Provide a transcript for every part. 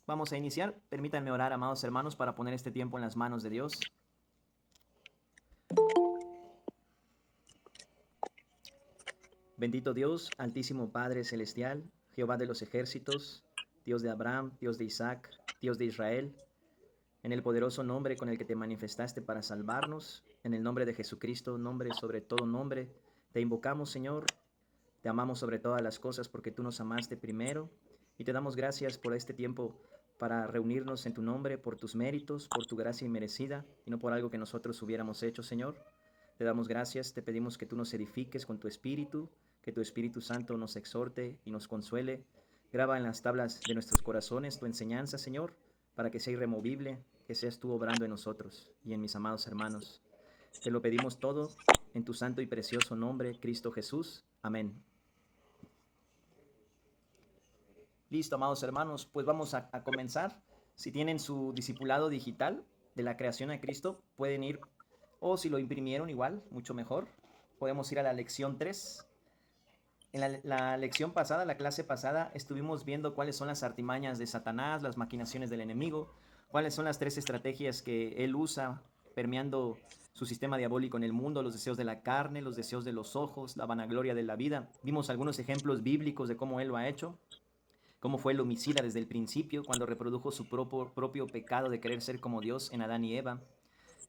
Vamos a iniciar. Permítanme orar, amados hermanos, para poner este tiempo en las manos de Dios. Bendito Dios, Altísimo Padre Celestial, Jehová de los ejércitos, Dios de Abraham, Dios de Isaac, Dios de Israel, en el poderoso nombre con el que te manifestaste para salvarnos, en el nombre de Jesucristo, nombre sobre todo nombre, te invocamos, Señor, te amamos sobre todas las cosas porque tú nos amaste primero y te damos gracias por este tiempo para reunirnos en tu nombre, por tus méritos, por tu gracia inmerecida y no por algo que nosotros hubiéramos hecho, Señor. Te damos gracias, te pedimos que tú nos edifiques con tu Espíritu, que tu Espíritu Santo nos exhorte y nos consuele. Graba en las tablas de nuestros corazones tu enseñanza, Señor, para que sea irremovible, que seas tú obrando en nosotros y en mis amados hermanos. Te lo pedimos todo en tu santo y precioso nombre, Cristo Jesús. Amén. Listo, amados hermanos, pues vamos a comenzar. Si tienen su discipulado digital de la creación a Cristo, pueden ir, o si lo imprimieron igual, mucho mejor. Podemos ir a la lección 3. En la lección pasada, la clase pasada, estuvimos viendo cuáles son las artimañas de Satanás, las maquinaciones del enemigo, cuáles son las 3 estrategias que él usa permeando su sistema diabólico en el mundo, los deseos de la carne, los deseos de los ojos, la vanagloria de la vida. Vimos algunos ejemplos bíblicos de cómo él lo ha hecho, cómo fue el homicida desde el principio cuando reprodujo su propio pecado de querer ser como Dios en Adán y Eva.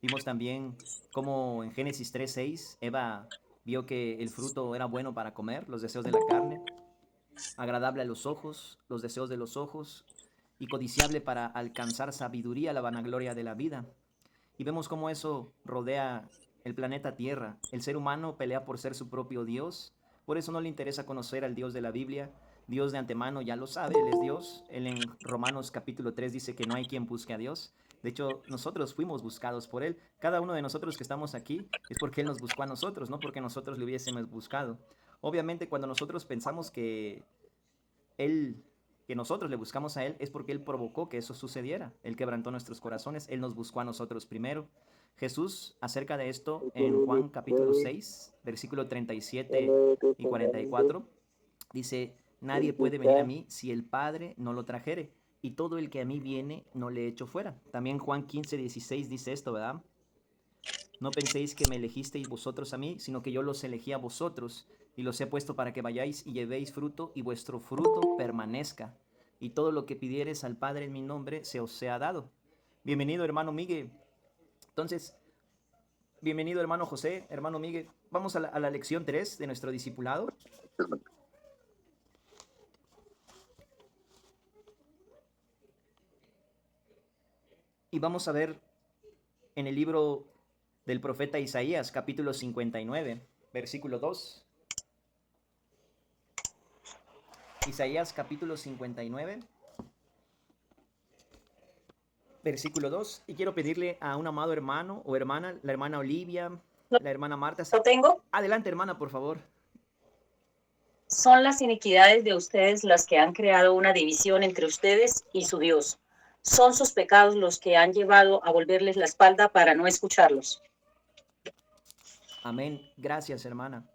Vimos también cómo en Génesis 3:6 Eva vio que el fruto era bueno para comer, los deseos de la carne, agradable a los ojos, los deseos de los ojos, y codiciable para alcanzar sabiduría, la vanagloria de la vida. Y vemos cómo eso rodea el planeta Tierra. El ser humano pelea por ser su propio Dios, por eso no le interesa conocer al Dios de la Biblia. Dios de antemano ya lo sabe, Él es Dios. Él en Romanos capítulo 3 dice que no hay quien busque a Dios. De hecho, nosotros fuimos buscados por Él. Cada uno de nosotros que estamos aquí es porque Él nos buscó a nosotros, no porque nosotros le hubiésemos buscado. Obviamente, cuando nosotros pensamos él, que nosotros le buscamos a Él, es porque Él provocó que eso sucediera. Él quebrantó nuestros corazones, Él nos buscó a nosotros primero. Jesús, acerca de esto, en Juan capítulo 6, versículo 37 y 44, dice, nadie puede venir a mí si el Padre no lo trajere, y todo el que a mí viene no le echo fuera. También Juan 15:16 dice esto, ¿verdad? No penséis que me elegisteis vosotros a mí, sino que yo los elegí a vosotros, y los he puesto para que vayáis y llevéis fruto, y vuestro fruto permanezca. Y todo lo que pidiereis al Padre en mi nombre, se os sea dado. Bienvenido, hermano Miguel. Entonces, bienvenido, hermano José, hermano Miguel. Vamos a la lección 3 de nuestro discipulado. Y vamos a ver en el libro del profeta Isaías, capítulo 59, versículo 2. Isaías capítulo 59, versículo 2. Y quiero pedirle a un amado hermano o hermana, la hermana Olivia, No la hermana Marta. tengo. Adelante, hermana, por favor. Son las iniquidades de ustedes las que han creado una división entre ustedes y su Dios. Son sus pecados los que han llevado a volverles la espalda para no escucharlos. Amén. Gracias, hermana.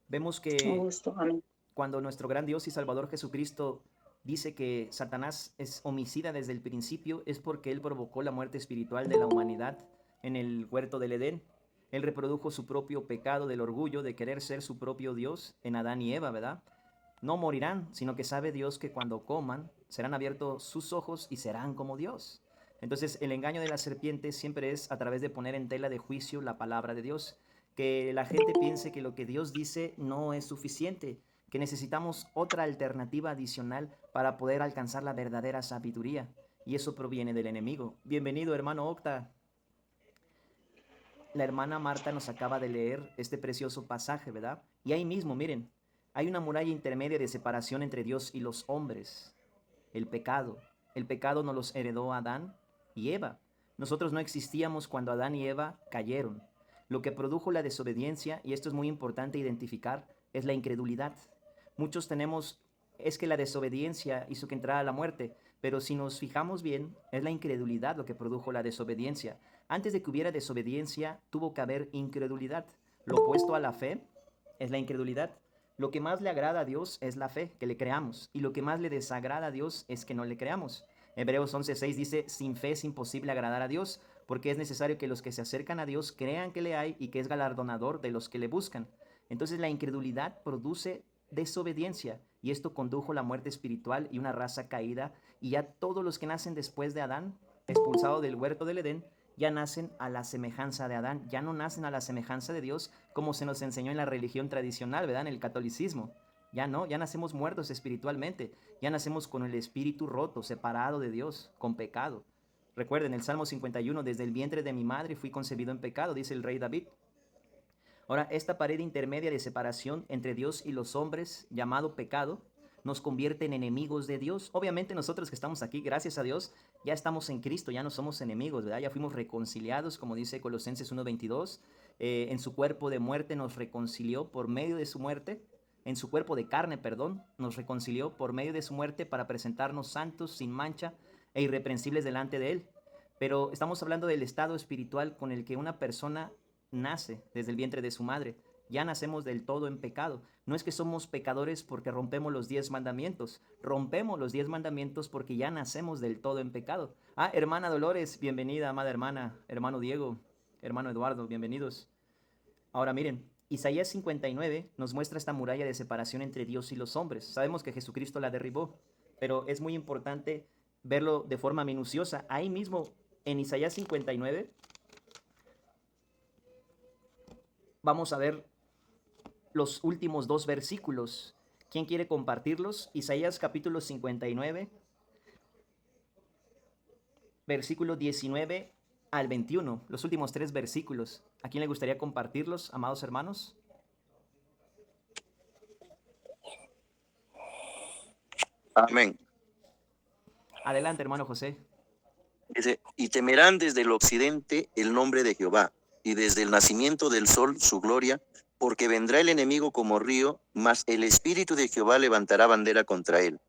Vemos Un que gusto. Amén. cuando nuestro gran Dios y Salvador Jesucristo dice que Satanás es homicida desde el principio, es porque él provocó la muerte espiritual de la humanidad en el huerto del Edén. Él reprodujo su propio pecado del orgullo de querer ser su propio Dios en Adán y Eva, ¿verdad? No morirán, sino que sabe Dios que cuando coman serán abiertos sus ojos y serán como Dios. Entonces el engaño de la serpiente siempre es a través de poner en tela de juicio la palabra de Dios. Que la gente piense que lo que Dios dice no es suficiente, que necesitamos otra alternativa adicional para poder alcanzar la verdadera sabiduría. Y eso proviene del enemigo. Bienvenido, hermano Octa. La hermana Marta nos acaba de leer este precioso pasaje, ¿verdad? Y ahí mismo, miren, hay una muralla intermedia de separación entre Dios y los hombres. El pecado. El pecado nos los heredó Adán y Eva. Nosotros no existíamos cuando Adán y Eva cayeron. Lo que produjo la desobediencia, y esto es muy importante identificar, es la incredulidad. Muchos tenemos, es que la desobediencia hizo que entrara la muerte, pero si nos fijamos bien, es la incredulidad lo que produjo la desobediencia. Antes de que hubiera desobediencia, tuvo que haber incredulidad. Lo opuesto a la fe es la incredulidad. Lo que más le agrada a Dios es la fe, que le creamos, y lo que más le desagrada a Dios es que no le creamos. Hebreos 11:6 dice, sin fe es imposible agradar a Dios, porque es necesario que los que se acercan a Dios crean que le hay y que es galardonador de los que le buscan. Entonces la incredulidad produce desobediencia y esto condujo a la muerte espiritual y una raza caída, y ya todos los que nacen después de Adán, expulsado del huerto del Edén, ya nacen a la semejanza de Adán, ya no nacen a la semejanza de Dios como se nos enseñó en la religión tradicional, ¿verdad? En el catolicismo. Ya no, ya nacemos muertos espiritualmente, ya nacemos con el espíritu roto, separado de Dios, con pecado. Recuerden el Salmo 51, desde el vientre de mi madre fui concebido en pecado, dice el rey David. Ahora, esta pared intermedia de separación entre Dios y los hombres, llamado pecado, nos convierte en enemigos de Dios. Obviamente nosotros que estamos aquí, gracias a Dios, ya estamos en Cristo, ya no somos enemigos, ¿verdad? Ya fuimos reconciliados, como dice Colosenses 1:22. En su cuerpo de muerte nos reconcilió por medio de su muerte. En su cuerpo de carne, perdón, nos reconcilió por medio de su muerte para presentarnos santos, sin mancha e irreprensibles delante de Él. Pero estamos hablando del estado espiritual con el que una persona nace desde el vientre de su madre. Ya nacemos del todo en pecado. No es que somos pecadores porque rompemos los 10 mandamientos. Rompemos los 10 mandamientos porque ya nacemos del todo en pecado. Ah, hermana Dolores, bienvenida, amada hermana. Hermano Diego, hermano Eduardo, bienvenidos. Ahora miren, Isaías 59 nos muestra esta muralla de separación entre Dios y los hombres. Sabemos que Jesucristo la derribó, pero es muy importante verlo de forma minuciosa. Ahí mismo, en Isaías 59, vamos a ver los últimos dos versículos. ¿Quién quiere compartirlos? Isaías capítulo 59, versículo 19 al 21, los últimos tres versículos. ¿A quién le gustaría compartirlos, amados hermanos? Amén. Adelante, hermano José. Dice, y temerán desde el occidente el nombre de Jehová, y desde el nacimiento del sol su gloria, porque vendrá el enemigo como río, mas el espíritu de Jehová levantará bandera contra él.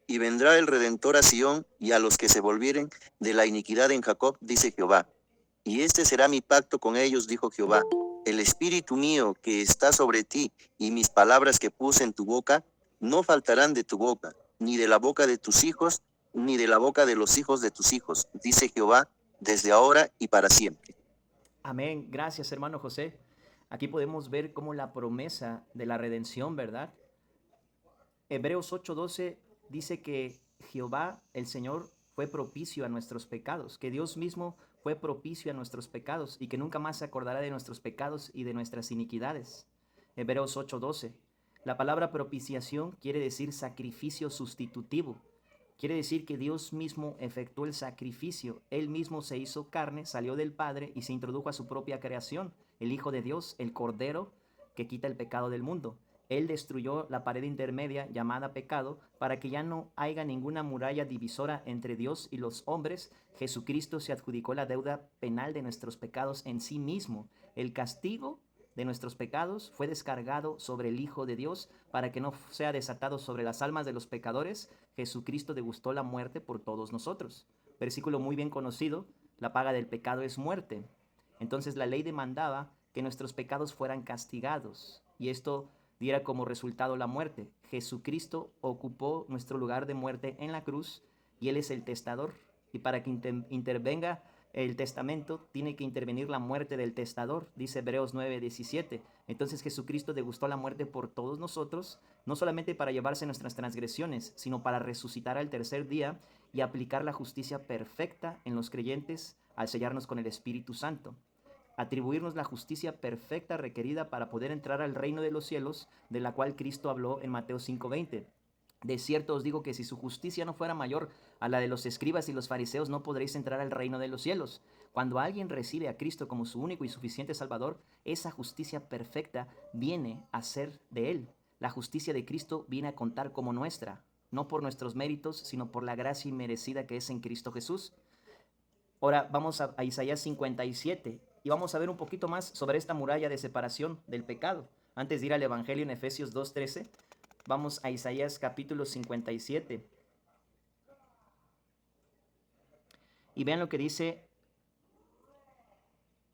Y vendrá el Redentor a Sión, y a los que se volvieren de la iniquidad en Jacob, dice Jehová. Y este será mi pacto con ellos, dijo Jehová. El espíritu mío que está sobre ti, y mis palabras que puse en tu boca, no faltarán de tu boca, ni de la boca de tus hijos, ni de la boca de los hijos de tus hijos, dice Jehová, desde ahora y para siempre. Amén. Gracias, hermano José. Aquí podemos ver cómo la promesa de la redención, ¿verdad? Hebreos 8:12 dice que Jehová, el Señor, fue propicio a nuestros pecados, que Dios mismo fue propicio a nuestros pecados y que nunca más se acordará de nuestros pecados y de nuestras iniquidades. Hebreos 8:12. La palabra propiciación quiere decir sacrificio sustitutivo. Quiere decir que Dios mismo efectuó el sacrificio. Él mismo se hizo carne, salió del Padre y se introdujo a su propia creación, el Hijo de Dios, el Cordero que quita el pecado del mundo. Él destruyó la pared intermedia llamada pecado para que ya no haya ninguna muralla divisora entre Dios y los hombres. Jesucristo se adjudicó la deuda penal de nuestros pecados en sí mismo. El castigo de nuestros pecados fue descargado sobre el Hijo de Dios para que no sea desatado sobre las almas de los pecadores. Jesucristo degustó la muerte por todos nosotros. Versículo muy bien conocido, la paga del pecado es muerte. Entonces la ley demandaba que nuestros pecados fueran castigados y esto diera como resultado la muerte. Jesucristo ocupó nuestro lugar de muerte en la cruz y Él es el testador. Y para que intervenga el testamento, tiene que intervenir la muerte del testador, dice Hebreos 9:17. Entonces Jesucristo degustó la muerte por todos nosotros, no solamente para llevarse nuestras transgresiones, sino para resucitar al tercer día y aplicar la justicia perfecta en los creyentes al sellarnos con el Espíritu Santo. Atribuirnos la justicia perfecta requerida para poder entrar al reino de los cielos, de la cual Cristo habló en Mateo 5:20. De cierto os digo que si su justicia no fuera mayor a la de los escribas y los fariseos, no podréis entrar al reino de los cielos. Cuando alguien recibe a Cristo como su único y suficiente Salvador, esa justicia perfecta viene a ser de Él. La justicia de Cristo viene a contar como nuestra, no por nuestros méritos, sino por la gracia inmerecida que es en Cristo Jesús. Ahora vamos a Isaías 57 y vamos a ver un poquito más sobre esta muralla de separación del pecado. Antes de ir al Evangelio en Efesios 2:13, vamos a Isaías capítulo 57. Y vean lo que dice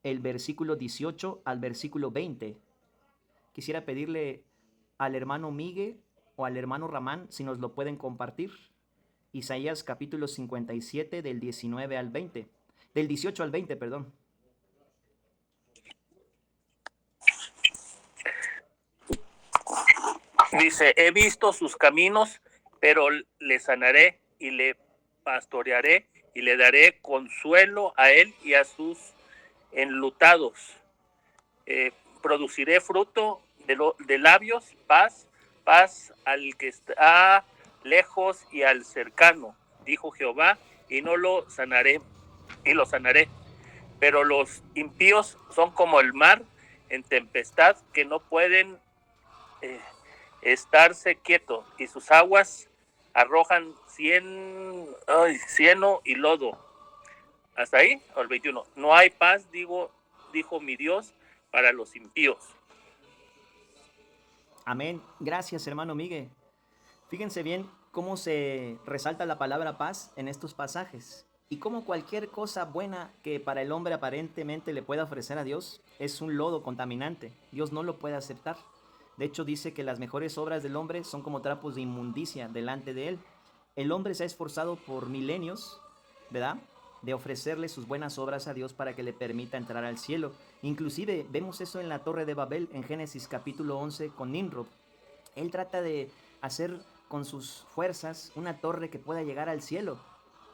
el versículo 18 al versículo 20. Quisiera pedirle al hermano Miguel o al hermano Ramán si nos lo pueden compartir. Isaías capítulo 57 del 19 al 20, del 18 al 20, perdón. Dice, he visto sus caminos, pero le sanaré y le pastorearé y le daré consuelo a él y a sus enlutados. Produciré fruto de labios, paz al que está lejos y al cercano, dijo Jehová, y no lo sanaré, y lo sanaré. Pero los impíos son como el mar en tempestad, que no pueden estarse quietos, y sus aguas arrojan cieno y lodo. Hasta ahí, al 21. No hay paz, dijo mi Dios, para los impíos. Amén. Gracias, hermano Miguel. Fíjense bien cómo se resalta la palabra paz en estos pasajes y cómo cualquier cosa buena que para el hombre aparentemente le pueda ofrecer a Dios es un lodo contaminante. Dios no lo puede aceptar. De hecho, dice que las mejores obras del hombre son como trapos de inmundicia delante de él. El hombre se ha esforzado por milenios, ¿verdad?, de ofrecerle sus buenas obras a Dios para que le permita entrar al cielo. Inclusive vemos eso en la Torre de Babel, en Génesis capítulo 11, con Nimrod. Él trata de hacer con sus fuerzas una torre que pueda llegar al cielo.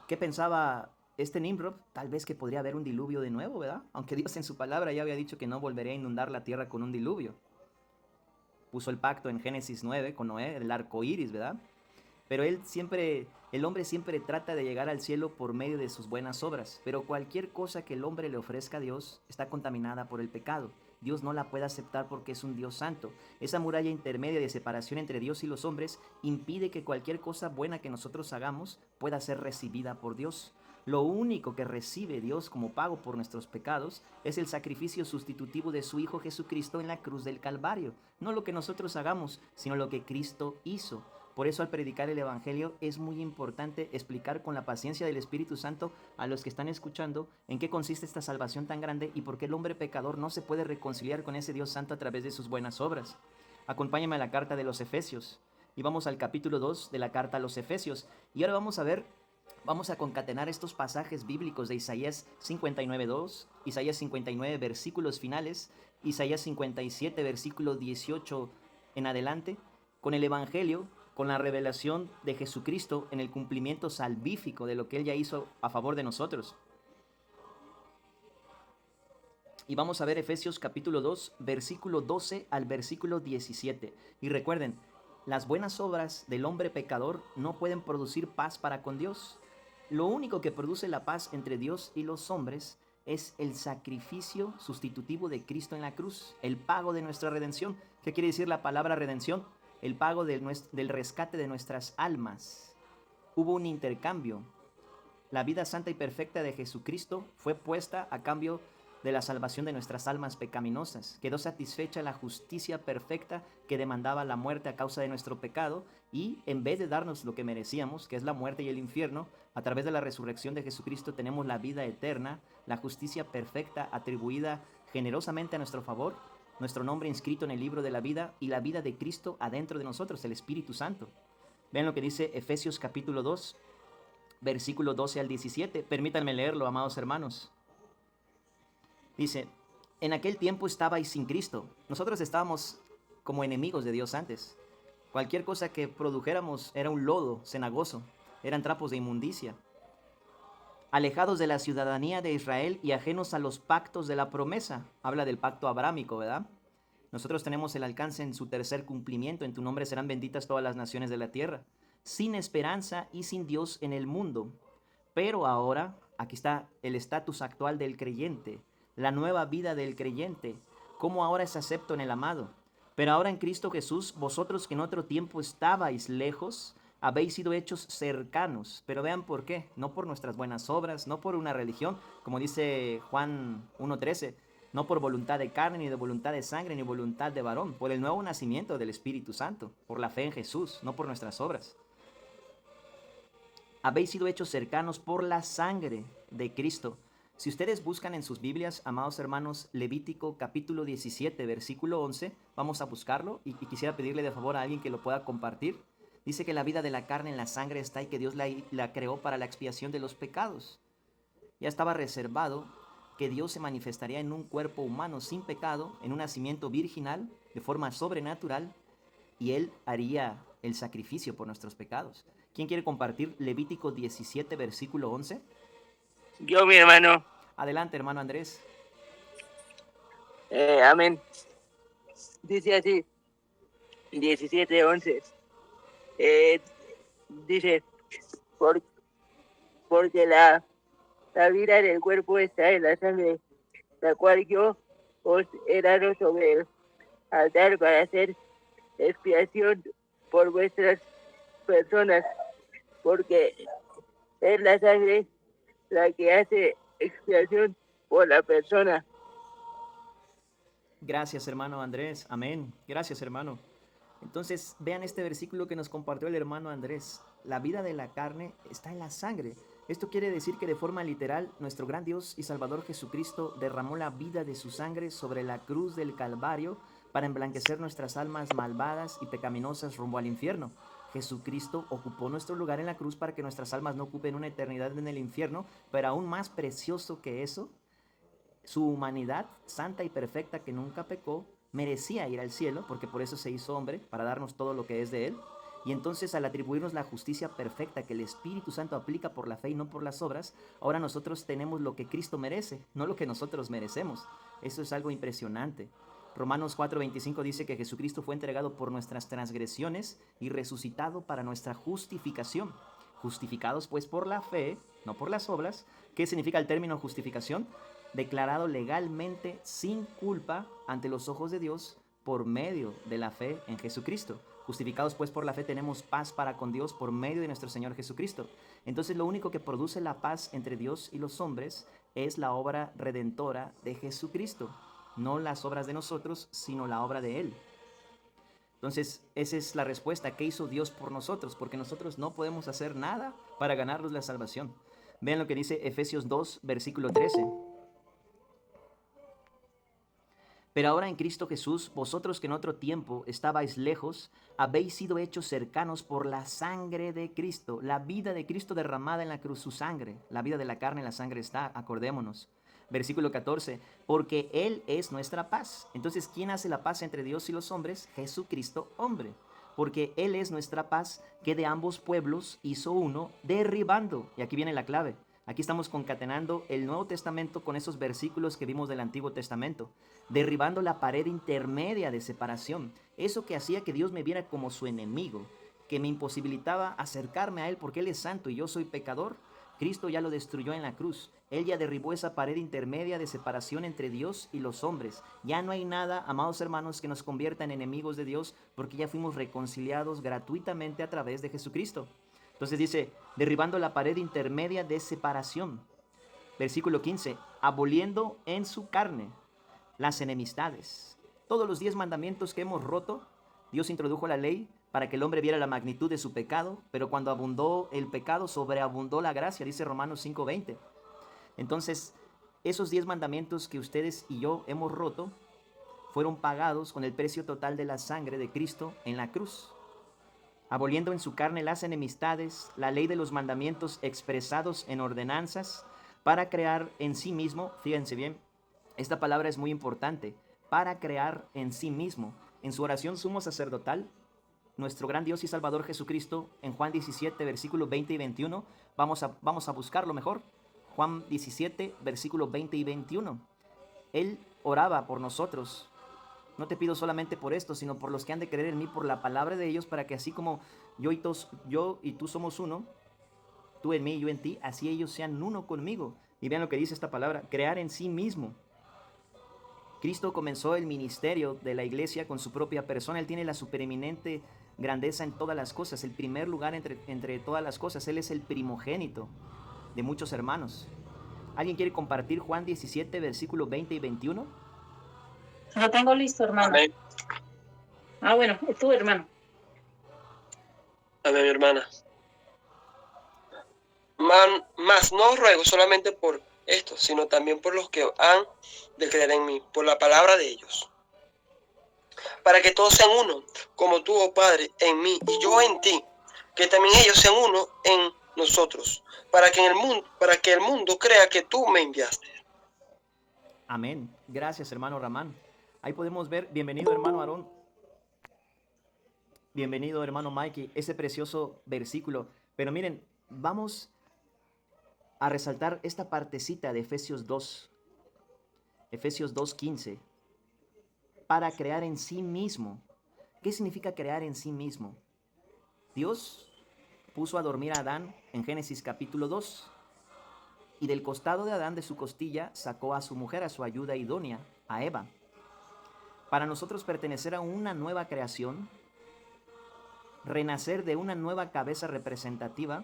¿Qué pensaba este Nimrod? Tal vez que podría haber un diluvio de nuevo, ¿verdad? Aunque Dios en su palabra ya había dicho que no volvería a inundar la tierra con un diluvio. Puso el pacto en Génesis 9 con Noé, el arco iris, ¿verdad? Pero el hombre siempre trata de llegar al cielo por medio de sus buenas obras. Pero cualquier cosa que el hombre le ofrezca a Dios está contaminada por el pecado. Dios no la puede aceptar porque es un Dios santo. Esa muralla intermedia de separación entre Dios y los hombres impide que cualquier cosa buena que nosotros hagamos pueda ser recibida por Dios. Lo único que recibe Dios como pago por nuestros pecados es el sacrificio sustitutivo de su Hijo Jesucristo en la cruz del Calvario. No lo que nosotros hagamos, sino lo que Cristo hizo. Por eso al predicar el Evangelio es muy importante explicar con la paciencia del Espíritu Santo a los que están escuchando en qué consiste esta salvación tan grande y por qué el hombre pecador no se puede reconciliar con ese Dios santo a través de sus buenas obras. Acompáñame a la carta de los Efesios y vamos al capítulo 2 de la carta a los Efesios. Y ahora vamos a concatenar estos pasajes bíblicos de Isaías 59:2, Isaías 59 versículos finales, Isaías 57 versículo 18 en adelante, con el Evangelio, con la revelación de Jesucristo en el cumplimiento salvífico de lo que Él ya hizo a favor de nosotros. Y vamos a ver Efesios capítulo 2, versículo 12 al versículo 17. Y recuerden, las buenas obras del hombre pecador no pueden producir paz para con Dios. Lo único que produce la paz entre Dios y los hombres es el sacrificio sustitutivo de Cristo en la cruz, el pago de nuestra redención. ¿Qué quiere decir la palabra redención? El pago del rescate de nuestras almas. Hubo un intercambio. La vida santa y perfecta de Jesucristo fue puesta a cambio de la salvación de nuestras almas pecaminosas. Quedó satisfecha la justicia perfecta que demandaba la muerte a causa de nuestro pecado y en vez de darnos lo que merecíamos, que es la muerte y el infierno, a través de la resurrección de Jesucristo tenemos la vida eterna, la justicia perfecta atribuida generosamente a nuestro favor, nuestro nombre inscrito en el libro de la vida y la vida de Cristo adentro de nosotros, el Espíritu Santo. Vean lo que dice Efesios capítulo 2, versículo 12 al 17. Permítanme leerlo, amados hermanos. Dice, en aquel tiempo estabais sin Cristo. Nosotros estábamos como enemigos de Dios antes. Cualquier cosa que produjéramos era un lodo cenagoso, eran trapos de inmundicia. Alejados de la ciudadanía de Israel y ajenos a los pactos de la promesa. Habla del pacto abrámico, ¿verdad? Nosotros tenemos el alcance en su tercer cumplimiento. En tu nombre serán benditas todas las naciones de la tierra. Sin esperanza y sin Dios en el mundo. Pero ahora, aquí está el estatus actual del creyente. La nueva vida del creyente. Cómo ahora es acepto en el amado. Pero ahora en Cristo Jesús, vosotros que en otro tiempo estabais lejos, habéis sido hechos cercanos. Pero vean por qué. No por nuestras buenas obras, no por una religión, como dice Juan 1:13, no por voluntad de carne, ni de voluntad de sangre, ni voluntad de varón, por el nuevo nacimiento del Espíritu Santo, por la fe en Jesús, no por nuestras obras. Habéis sido hechos cercanos por la sangre de Cristo. Si ustedes buscan en sus Biblias, amados hermanos, Levítico capítulo 17, versículo 11, vamos a buscarlo y quisiera pedirle de favor a alguien que lo pueda compartir. Dice que la vida de la carne en la sangre está y que Dios la creó para la expiación de los pecados. Ya estaba reservado que Dios se manifestaría en un cuerpo humano sin pecado, en un nacimiento virginal, de forma sobrenatural, y Él haría el sacrificio por nuestros pecados. ¿Quién quiere compartir Levítico 17, versículo 11? Yo, mi hermano. Adelante, hermano Andrés. Amén. Dice así, 17:11. Dice, porque la vida del cuerpo está en la sangre, la cual yo os he dado sobre el altar para hacer expiación por vuestras personas, porque es la sangre la que hace expiación por la persona. Gracias, hermano Andrés. Amén. Gracias, hermano. Entonces, vean este versículo que nos compartió el hermano Andrés. La vida de la carne está en la sangre. Esto quiere decir que de forma literal, nuestro gran Dios y Salvador Jesucristo derramó la vida de su sangre sobre la cruz del Calvario para emblanquecer nuestras almas malvadas y pecaminosas rumbo al infierno. Jesucristo ocupó nuestro lugar en la cruz para que nuestras almas no ocupen una eternidad en el infierno, pero aún más precioso que eso, su humanidad, santa y perfecta que nunca pecó, merecía ir al cielo, porque por eso se hizo hombre, para darnos todo lo que es de Él. Y entonces, al atribuirnos la justicia perfecta que el Espíritu Santo aplica por la fe y no por las obras, ahora nosotros tenemos lo que Cristo merece, no lo que nosotros merecemos. Eso es algo impresionante. Romanos 4:25 dice que Jesucristo fue entregado por nuestras transgresiones y resucitado para nuestra justificación. Justificados pues por la fe, no por las obras. ¿Qué significa el término justificación? Declarado legalmente sin culpa ante los ojos de Dios por medio de la fe en Jesucristo. Justificados pues por la fe tenemos paz para con Dios por medio de nuestro Señor Jesucristo. Entonces lo único que produce la paz entre Dios y los hombres es la obra redentora de Jesucristo. No las obras de nosotros, sino la obra de Él. Entonces esa es la respuesta. ¿Qué hizo Dios por nosotros? Porque nosotros no podemos hacer nada para ganarnos la salvación. Vean lo que dice Efesios 2, versículo 13. Pero ahora en Cristo Jesús, vosotros que en otro tiempo estabais lejos, habéis sido hechos cercanos por la sangre de Cristo, la vida de Cristo derramada en la cruz, su sangre, la vida de la carne en la sangre está, acordémonos. Versículo 14, porque Él es nuestra paz. Entonces, ¿quién hace la paz entre Dios y los hombres? Jesucristo, hombre. Porque Él es nuestra paz, que de ambos pueblos hizo uno, derribando. Y aquí viene la clave. Aquí estamos concatenando el Nuevo Testamento con esos versículos que vimos del Antiguo Testamento, derribando la pared intermedia de separación, eso que hacía que Dios me viera como su enemigo, que me imposibilitaba acercarme a Él porque Él es santo y yo soy pecador. Cristo ya lo destruyó en la cruz. Él ya derribó esa pared intermedia de separación entre Dios y los hombres. Ya no hay nada, amados hermanos, que nos convierta en enemigos de Dios, porque ya fuimos reconciliados gratuitamente a través de Jesucristo. Entonces dice, derribando la pared intermedia de separación. Versículo 15, aboliendo en su carne las enemistades. Todos los 10 mandamientos que hemos roto, Dios introdujo la ley para que el hombre viera la magnitud de su pecado, pero cuando abundó el pecado, sobreabundó la gracia, dice Romanos 5:20. Entonces, esos 10 mandamientos que ustedes y yo hemos roto, fueron pagados con el precio total de la sangre de Cristo en la cruz. Aboliendo en su carne las enemistades, la ley de los mandamientos expresados en ordenanzas, para crear en sí mismo, fíjense bien, esta palabra es muy importante, para crear en sí mismo. En su oración sumo sacerdotal, nuestro gran Dios y Salvador Jesucristo, en Juan 17, versículos 20 y 21, vamos a buscarlo mejor. Juan 17, versículos 20 y 21. Él oraba por nosotros. No te pido solamente por esto, sino por los que han de creer en mí, por la palabra de ellos, para que así como yo y tú somos uno, tú en mí y yo en ti, así ellos sean uno conmigo. Y vean lo que dice esta palabra, crear en sí mismo. Cristo comenzó el ministerio de la iglesia con su propia persona. Él tiene la supereminente grandeza en todas las cosas, el primer lugar entre todas las cosas. Él es el primogénito de muchos hermanos. ¿Alguien quiere compartir Juan 17, versículos 20 y 21? Lo tengo listo, hermano. Amén. Bueno, es tú, hermano. Amén, hermana. Mas no ruego solamente por esto, sino también por los que han de creer en mí, por la palabra de ellos, para que todos sean uno, como tú, oh Padre, en mí y yo en ti, que también ellos sean uno en nosotros, para que el mundo crea que tú me enviaste. Amén. Gracias, hermano Ramán. Ahí podemos ver, bienvenido, hermano Aarón. Bienvenido, hermano Mikey, ese precioso versículo. Pero miren, vamos a resaltar esta partecita de Efesios 2, Efesios 2:15, para crear en sí mismo. ¿Qué significa crear en sí mismo? Dios puso a dormir a Adán en Génesis capítulo 2, y del costado de Adán, de su costilla, sacó a su mujer, a su ayuda idónea, a Eva. Para nosotros pertenecer a una nueva creación, renacer de una nueva cabeza representativa,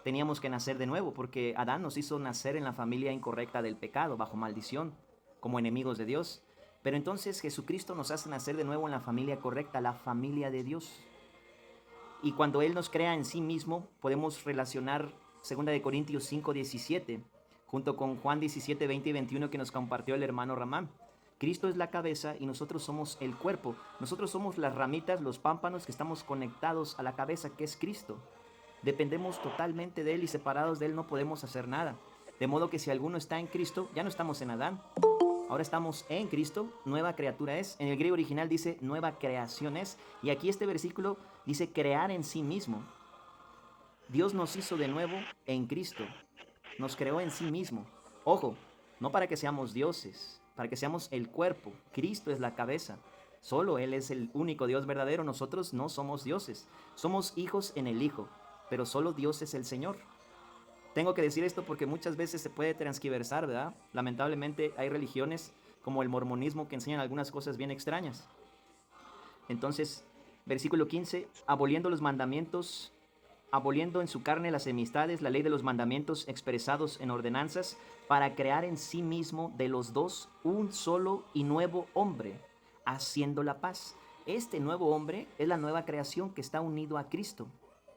teníamos que nacer de nuevo, porque Adán nos hizo nacer en la familia incorrecta del pecado, bajo maldición, como enemigos de Dios. Pero entonces Jesucristo nos hace nacer de nuevo en la familia correcta, la familia de Dios. Y cuando Él nos crea en sí mismo, podemos relacionar 2 Corintios 5:17, junto con Juan 17:20 y 21 que nos compartió el hermano Ramán. Cristo es la cabeza y nosotros somos el cuerpo. Nosotros somos las ramitas, los pámpanos que estamos conectados a la cabeza, que es Cristo. Dependemos totalmente de Él y separados de Él no podemos hacer nada. De modo que si alguno está en Cristo, ya no estamos en Adán. Ahora estamos en Cristo, nueva criatura es. En el griego original dice nueva creación es. Y aquí este versículo dice crear en sí mismo. Dios nos hizo de nuevo en Cristo. Nos creó en sí mismo. Ojo, no para que seamos dioses, para que seamos el cuerpo. Cristo es la cabeza. Solo Él es el único Dios verdadero. Nosotros no somos dioses. Somos hijos en el Hijo, pero solo Dios es el Señor. Tengo que decir esto porque muchas veces se puede transgiversar, ¿verdad? Lamentablemente hay religiones como el mormonismo que enseñan algunas cosas bien extrañas. Entonces, versículo 15, aboliendo los mandamientos, aboliendo en su carne las enemistades, la ley de los mandamientos expresados en ordenanzas, para crear en sí mismo de los dos un solo y nuevo hombre, haciendo la paz. Este nuevo hombre es la nueva creación que está unido a Cristo.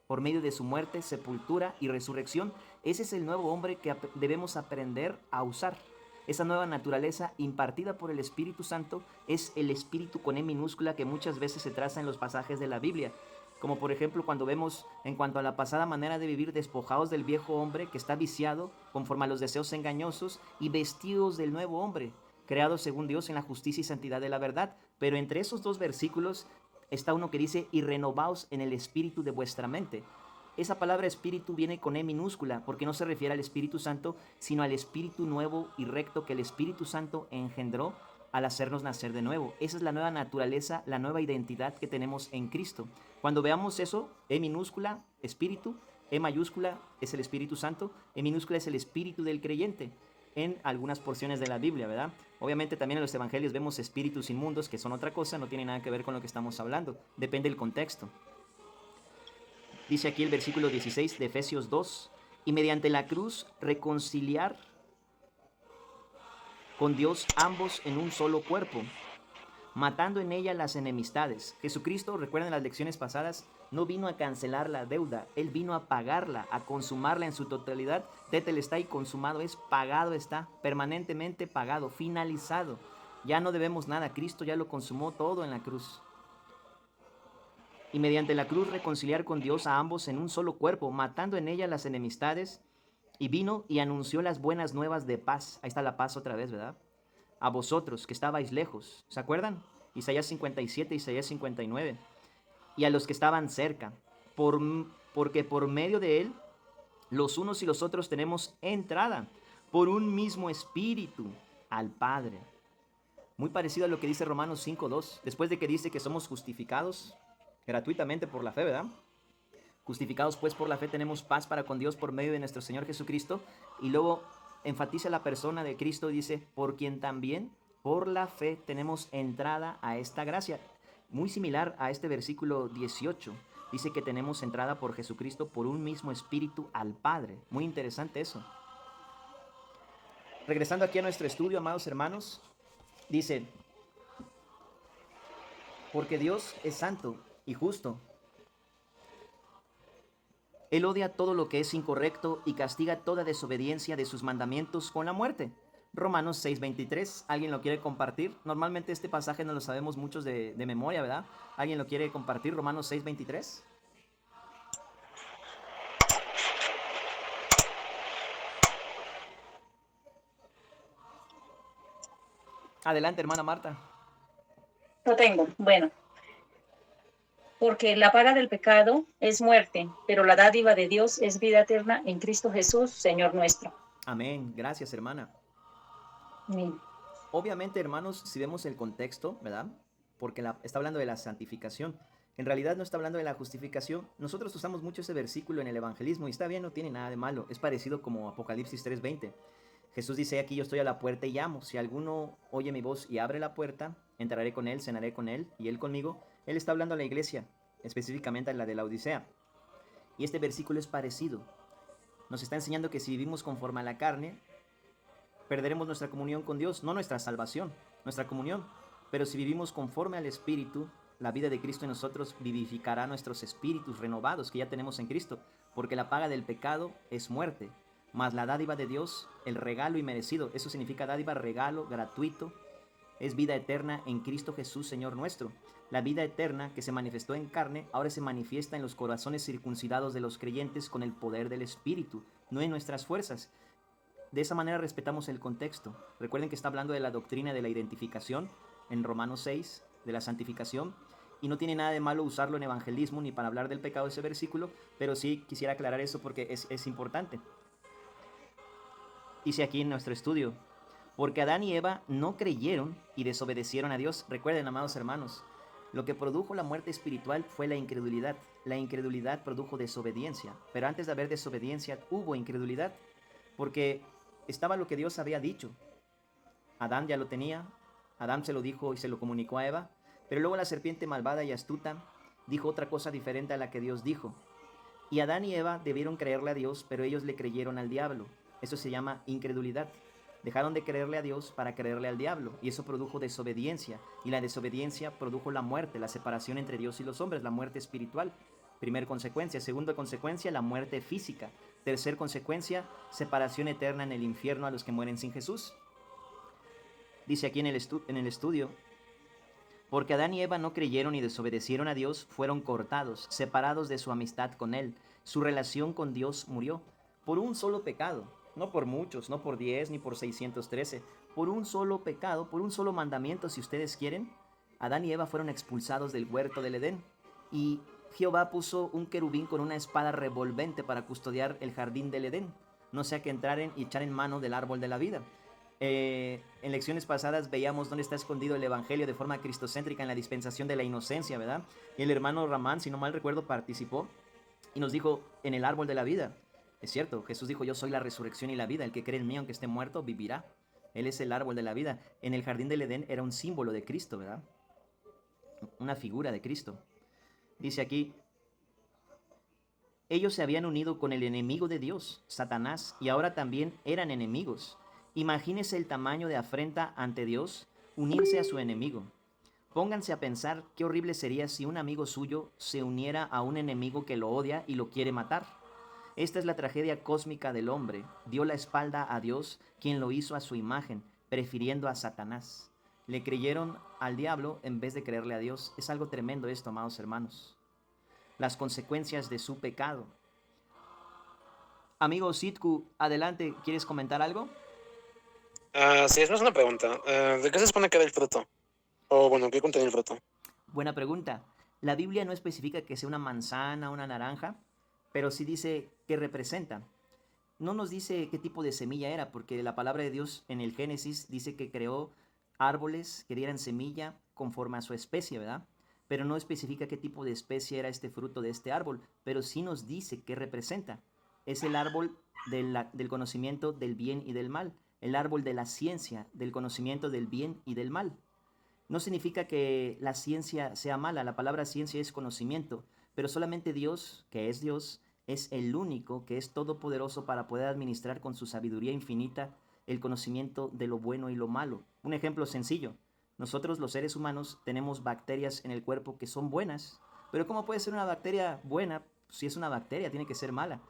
Por medio de su muerte, sepultura y resurrección, ese es el nuevo hombre que debemos aprender a usar. Esa nueva naturaleza impartida por el Espíritu Santo es el Espíritu con E minúscula que muchas veces se traza en los pasajes de la Biblia. Como por ejemplo cuando vemos en cuanto a la pasada manera de vivir despojados del viejo hombre que está viciado conforme a los deseos engañosos y vestidos del nuevo hombre, creados según Dios en la justicia y santidad de la verdad. Pero entre esos dos versículos está uno que dice, y renovaos en el espíritu de vuestra mente. Esa palabra espíritu viene con E minúscula porque no se refiere al Espíritu Santo, sino al espíritu nuevo y recto que el Espíritu Santo engendró al hacernos nacer de nuevo. Esa es la nueva naturaleza, la nueva identidad que tenemos en Cristo. Cuando veamos eso, E minúscula, espíritu, E mayúscula es el Espíritu Santo, E minúscula es el espíritu del creyente, en algunas porciones de la Biblia, ¿verdad? Obviamente también en los evangelios vemos espíritus inmundos, que son otra cosa, no tiene nada que ver con lo que estamos hablando, depende del contexto. Dice aquí el versículo 16 de Efesios 2, y mediante la cruz reconciliar con Dios ambos en un solo cuerpo, matando en ella las enemistades. Jesucristo, recuerden las lecciones pasadas, no vino a cancelar la deuda, Él vino a pagarla, a consumarla en su totalidad. Tetelestai, consumado es, pagado está, permanentemente pagado, finalizado. Ya no debemos nada, Cristo ya lo consumó todo en la cruz. Y mediante la cruz reconciliar con Dios a ambos en un solo cuerpo, matando en ella las enemistades, y vino y anunció las buenas nuevas de paz. Ahí está la paz otra vez, ¿verdad? A vosotros que estabais lejos, ¿se acuerdan? Isaías 57, Isaías 59. Y a los que estaban cerca, porque por medio de él, los unos y los otros tenemos entrada por un mismo espíritu al Padre. Muy parecido a lo que dice Romanos 5:2, después de que dice que somos justificados gratuitamente por la fe, ¿verdad? Justificados pues por la fe tenemos paz para con Dios por medio de nuestro Señor Jesucristo. Y luego enfatiza la persona de Cristo, dice, por quien también por la fe tenemos entrada a esta gracia. Muy similar a este versículo 18. Dice que tenemos entrada por Jesucristo por un mismo espíritu al Padre. Muy interesante eso. Regresando aquí a nuestro estudio, amados hermanos, dice, porque Dios es santo y justo. Él odia todo lo que es incorrecto y castiga toda desobediencia de sus mandamientos con la muerte. Romanos 6:23, ¿alguien lo quiere compartir? Normalmente este pasaje no lo sabemos muchos de memoria, ¿verdad? ¿Alguien lo quiere compartir? Romanos 6:23. Adelante, hermana Marta. Lo tengo. Bueno, porque la paga del pecado es muerte, pero la dádiva de Dios es vida eterna en Cristo Jesús, Señor nuestro. Amén. Gracias, hermana. Amén. Obviamente, hermanos, si vemos el contexto, ¿verdad? Porque está hablando de la santificación. En realidad no está hablando de la justificación. Nosotros usamos mucho ese versículo en el evangelismo y está bien, no tiene nada de malo. Es parecido como Apocalipsis 3:20. Jesús dice aquí, yo estoy a la puerta y llamo. Si alguno oye mi voz y abre la puerta, entraré con él, cenaré con él y él conmigo. Él está hablando a la iglesia, específicamente a la de la Odisea. Y este versículo es parecido. Nos está enseñando que si vivimos conforme a la carne, perderemos nuestra comunión con Dios, no nuestra salvación, nuestra comunión. Pero si vivimos conforme al Espíritu, la vida de Cristo en nosotros vivificará nuestros espíritus renovados que ya tenemos en Cristo, porque la paga del pecado es muerte, mas la dádiva de Dios, el regalo inmerecido, eso significa dádiva, regalo, gratuito, es vida eterna en Cristo Jesús, Señor nuestro. La vida eterna que se manifestó en carne, ahora se manifiesta en los corazones circuncidados de los creyentes con el poder del Espíritu, no en nuestras fuerzas. De esa manera respetamos el contexto. Recuerden que está hablando de la doctrina de la identificación en Romanos 6, de la santificación, y no tiene nada de malo usarlo en evangelismo ni para hablar del pecado ese versículo, pero sí quisiera aclarar eso porque es importante. Dice aquí en nuestro estudio, porque Adán y Eva no creyeron y desobedecieron a Dios. Recuerden, amados hermanos, lo que produjo la muerte espiritual fue la incredulidad. La incredulidad produjo desobediencia, pero antes de haber desobediencia hubo incredulidad, porque estaba lo que Dios había dicho. Adán ya lo tenía, Adán se lo dijo y se lo comunicó a Eva, pero luego la serpiente malvada y astuta dijo otra cosa diferente a la que Dios dijo. Y Adán y Eva debieron creerle a Dios, pero ellos le creyeron al diablo. Eso se llama incredulidad. Dejaron de creerle a Dios para creerle al diablo, y eso produjo desobediencia, y la desobediencia produjo la muerte, la separación entre Dios y los hombres, la muerte espiritual. Primer consecuencia. Segunda consecuencia, la muerte física. Tercer consecuencia, separación eterna en el infierno a los que mueren sin Jesús. Dice aquí en el estudio, porque Adán y Eva no creyeron y desobedecieron a Dios, fueron cortados, separados de su amistad con Él. Su relación con Dios murió por un solo pecado, no por muchos, no por 10 ni por 613, por un solo pecado, por un solo mandamiento, si ustedes quieren. Adán y Eva fueron expulsados del huerto del Edén y Jehová puso un querubín con una espada revolvente para custodiar el jardín del Edén, no sea que entraren y echaren mano del árbol de la vida. En lecciones pasadas veíamos dónde está escondido el evangelio de forma cristocéntrica en la dispensación de la inocencia, ¿verdad? Y el hermano Ramán, si no mal recuerdo, participó y nos dijo en el árbol de la vida. Es cierto, Jesús dijo, yo soy la resurrección y la vida, el que cree en mí aunque esté muerto vivirá. Él es el árbol de la vida. En el jardín del Edén era un símbolo de Cristo, ¿verdad? Una figura de Cristo. Dice aquí, ellos se habían unido con el enemigo de Dios, Satanás, y ahora también eran enemigos. Imagínese el tamaño de afrenta ante Dios, unirse a su enemigo. Pónganse a pensar qué horrible sería si un amigo suyo se uniera a un enemigo que lo odia y lo quiere matar. Esta es la tragedia cósmica del hombre. Dio la espalda a Dios, quien lo hizo a su imagen, prefiriendo a Satanás. Le creyeron al diablo en vez de creerle a Dios. Es algo tremendo esto, amados hermanos. Las consecuencias de su pecado. Amigo Sitku, adelante, ¿quieres comentar algo? Sí, es una pregunta. ¿De qué se supone que era el fruto? O bueno, ¿qué contenía el fruto? Buena pregunta. La Biblia no especifica que sea una manzana, una naranja, pero sí dice qué representa. No nos dice qué tipo de semilla era, porque la palabra de Dios en el Génesis dice que creó árboles que dieran semilla conforme a su especie, ¿verdad? Pero no especifica qué tipo de especie era este fruto de este árbol, pero sí nos dice qué representa. Es el árbol del conocimiento del bien y del mal, el árbol de la ciencia, del conocimiento del bien y del mal. No significa que la ciencia sea mala, la palabra ciencia es conocimiento, pero solamente Dios, que es Dios, es el único que es todopoderoso para poder administrar con su sabiduría infinita el conocimiento de lo bueno y lo malo. Un ejemplo sencillo, nosotros los seres humanos tenemos bacterias en el cuerpo que son buenas, pero ¿cómo puede ser una bacteria buena si es una bacteria? Tiene que ser mala.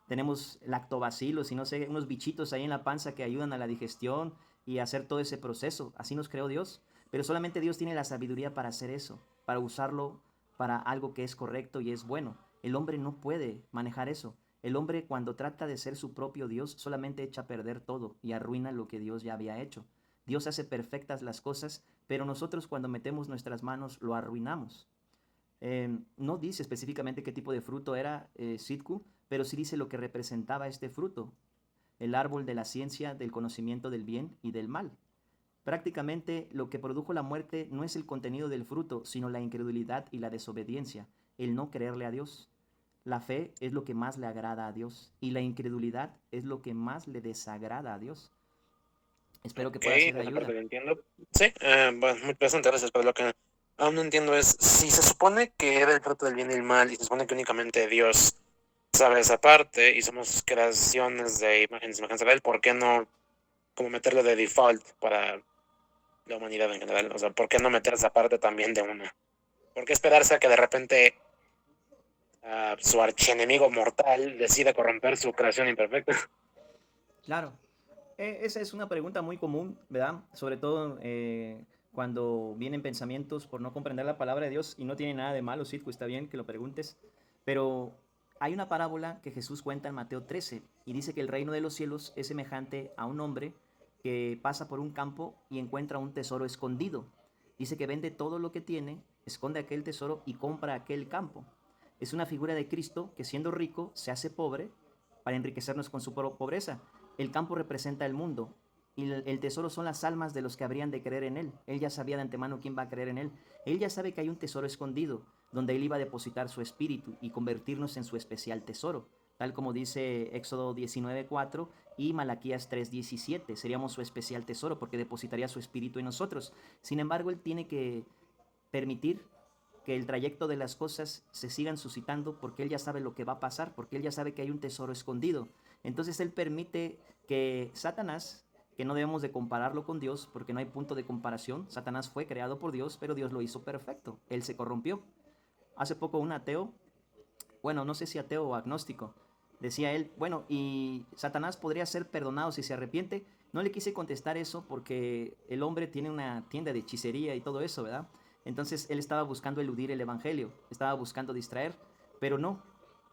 Tenemos lactobacilos y no sé, unos bichitos ahí en la panza que ayudan a la digestión y a hacer todo ese proceso. Así nos creó Dios. Pero solamente Dios tiene la sabiduría para hacer eso, para usarlo para algo que es correcto y es bueno. El hombre no puede manejar eso. El hombre cuando trata de ser su propio Dios solamente echa a perder todo y arruina lo que Dios ya había hecho. Dios hace perfectas las cosas, pero nosotros cuando metemos nuestras manos lo arruinamos. No dice específicamente qué tipo de fruto era Sidku, pero sí dice lo que representaba este fruto, el árbol de la ciencia, del conocimiento del bien y del mal. Prácticamente lo que produjo la muerte no es el contenido del fruto, sino la incredulidad y la desobediencia, el no creerle a Dios. La fe es lo que más le agrada a Dios y la incredulidad es lo que más le desagrada a Dios. Espero que Ok, pueda ser de esa ayuda. parte la entiendo. Sí, bueno, muy bastante gracias, pero lo que aún no entiendo es, si se supone que era el fruto del bien y el mal, y se supone que únicamente Dios sabe esa parte, y somos creaciones de imagen y semejanza de él, ¿por qué no como meterlo de default para la humanidad en general? O sea, ¿por qué no meter esa parte también de una? ¿Por qué esperarse a que de repente su archienemigo mortal decida corromper su creación imperfecta? Claro, esa es una pregunta muy común, ¿verdad? Sobre todo cuando vienen pensamientos por no comprender la palabra de Dios y no tiene nada de malo, Sitku, está bien que lo preguntes, pero hay una parábola que Jesús cuenta en Mateo 13 y dice que el reino de los cielos es semejante a un hombre que pasa por un campo y encuentra un tesoro escondido. Dice que vende todo lo que tiene, esconde aquel tesoro y compra aquel campo. Es una figura de Cristo que siendo rico se hace pobre para enriquecernos con su pobreza. El campo representa el mundo y el tesoro son las almas de los que habrían de creer en él. Él ya sabía de antemano quién va a creer en él. Él ya sabe que hay un tesoro escondido donde él iba a depositar su espíritu y convertirnos en su especial tesoro, tal como dice Éxodo 19:4 y Malaquías 3:17. Seríamos su especial tesoro porque depositaría su espíritu en nosotros. Sin embargo, él tiene que permitir que el trayecto de las cosas se sigan suscitando porque él ya sabe lo que va a pasar, porque él ya sabe que hay un tesoro escondido. Entonces él permite que Satanás, que no debemos de compararlo con Dios porque no hay punto de comparación, Satanás fue creado por Dios, pero Dios lo hizo perfecto, él se corrompió. Hace poco un ateo, bueno, no sé si ateo o agnóstico, decía él, bueno, y Satanás podría ser perdonado si se arrepiente. No le quise contestar eso porque el hombre tiene una tienda de hechicería y todo eso, ¿verdad? Entonces él estaba buscando eludir el evangelio, estaba buscando distraer, pero no.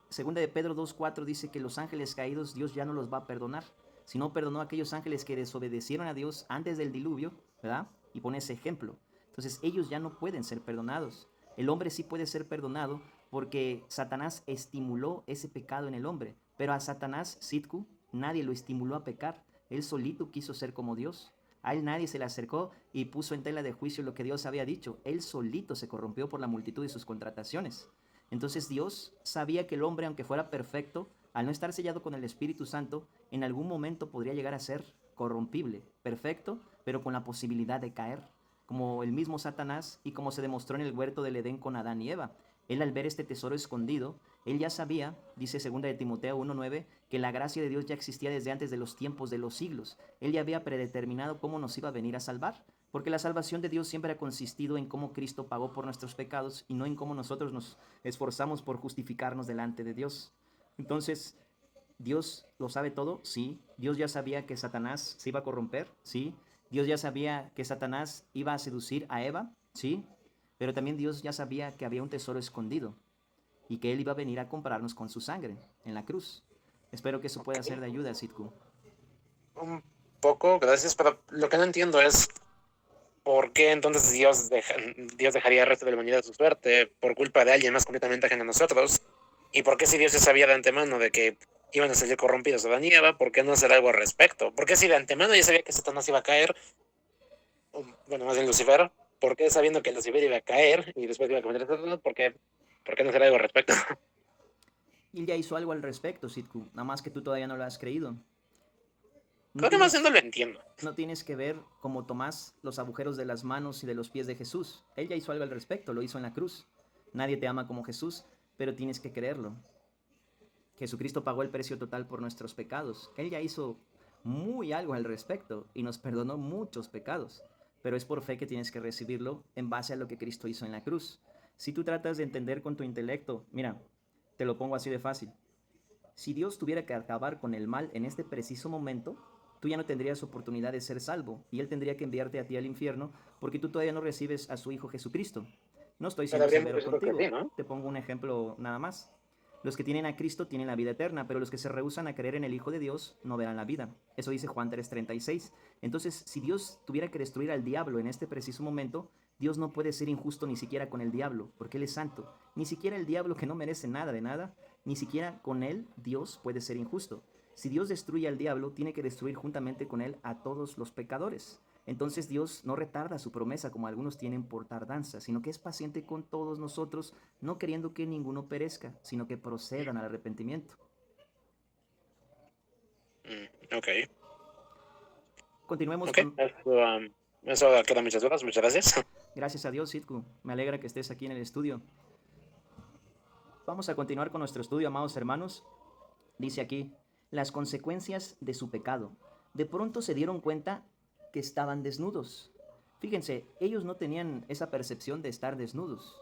Segunda de Pedro 2:4 dice que los ángeles caídos Dios ya no los va a perdonar. Si no perdonó a aquellos ángeles que desobedecieron a Dios antes del diluvio, ¿verdad? Y pone ese ejemplo. Entonces ellos ya no pueden ser perdonados. El hombre sí puede ser perdonado porque Satanás estimuló ese pecado en el hombre. Pero a Satanás, Sitku, nadie lo estimuló a pecar. Él solito quiso ser como Dios. A él nadie se le acercó y puso en tela de juicio lo que Dios había dicho. Él solito se corrompió por la multitud de sus contrataciones. Entonces Dios sabía que el hombre, aunque fuera perfecto, al no estar sellado con el Espíritu Santo, en algún momento podría llegar a ser corrompible, perfecto, pero con la posibilidad de caer, como el mismo Satanás y como se demostró en el huerto del Edén con Adán y Eva. Él al ver este tesoro escondido, él ya sabía, dice 2 de Timoteo 1:9, que la gracia de Dios ya existía desde antes de los tiempos de los siglos. Él ya había predeterminado cómo nos iba a venir a salvar, porque la salvación de Dios siempre ha consistido en cómo Cristo pagó por nuestros pecados y no en cómo nosotros nos esforzamos por justificarnos delante de Dios. Entonces, ¿Dios lo sabe todo? Sí. ¿Dios ya sabía que Satanás se iba a corromper? Sí. ¿Dios ya sabía que Satanás iba a seducir a Eva? Sí. Pero también Dios ya sabía que había un tesoro escondido y que Él iba a venir a comprarnos con su sangre en la cruz. Espero que eso pueda ser de ayuda, Sitku. Un poco, gracias, pero lo que no entiendo es por qué entonces Dios dejaría al resto de la humanidad a su suerte por culpa de alguien más completamente ajeno a nosotros. ¿Y por qué si Dios ya sabía de antemano de que iban a salir corrompidos Adán y Eva, por qué no hacer algo al respecto? ¿Por qué si de antemano ya sabía que Satanás iba a caer, bueno, más bien Lucifer, por qué sabiendo que Lucifer iba a caer y después iba a cometer Satanás, por qué no hacer algo al respecto? Y Él ya hizo algo al respecto, Sitku, nada más que tú todavía no lo has creído. No Creo que más bien no tienes, lo entiendo. no tienes que ver como Tomás los agujeros de las manos y de los pies de Jesús. Él ya hizo algo al respecto, lo hizo en la cruz. Nadie te ama como Jesús, pero tienes que creerlo. Jesucristo pagó el precio total por nuestros pecados. Él ya hizo muy algo al respecto y nos perdonó muchos pecados. Pero es por fe que tienes que recibirlo en base a lo que Cristo hizo en la cruz. Si tú tratas de entender con tu intelecto, mira, te lo pongo así de fácil. Si Dios tuviera que acabar con el mal en este preciso momento, tú ya no tendrías oportunidad de ser salvo y Él tendría que enviarte a ti al infierno porque tú todavía no recibes a su Hijo Jesucristo. No estoy Pero siendo habría muchos severo que contigo, sí, ¿no? te pongo un ejemplo nada más. Los que tienen a Cristo tienen la vida eterna, pero los que se rehúsan a creer en el Hijo de Dios no verán la vida. Eso dice Juan 3:36. Entonces, si Dios tuviera que destruir al diablo en este preciso momento, Dios no puede ser injusto ni siquiera con el diablo, porque Él es santo. Ni siquiera el diablo, que no merece nada de nada, ni siquiera con él Dios puede ser injusto. Si Dios destruye al diablo, tiene que destruir juntamente con él a todos los pecadores. Entonces Dios no retarda su promesa como algunos tienen por tardanza, sino que es paciente con todos nosotros, no queriendo que ninguno perezca, sino que procedan al arrepentimiento. Ok. Continuemos Ok. con... Eso queda muchas dudas. Muchas gracias. Gracias a Dios, Sitku. Me alegra que estés aquí en el estudio. Vamos a continuar con nuestro estudio, amados hermanos. Dice aquí, las consecuencias de su pecado. De pronto se dieron cuenta que estaban desnudos. Fíjense, ellos no tenían esa percepción de estar desnudos.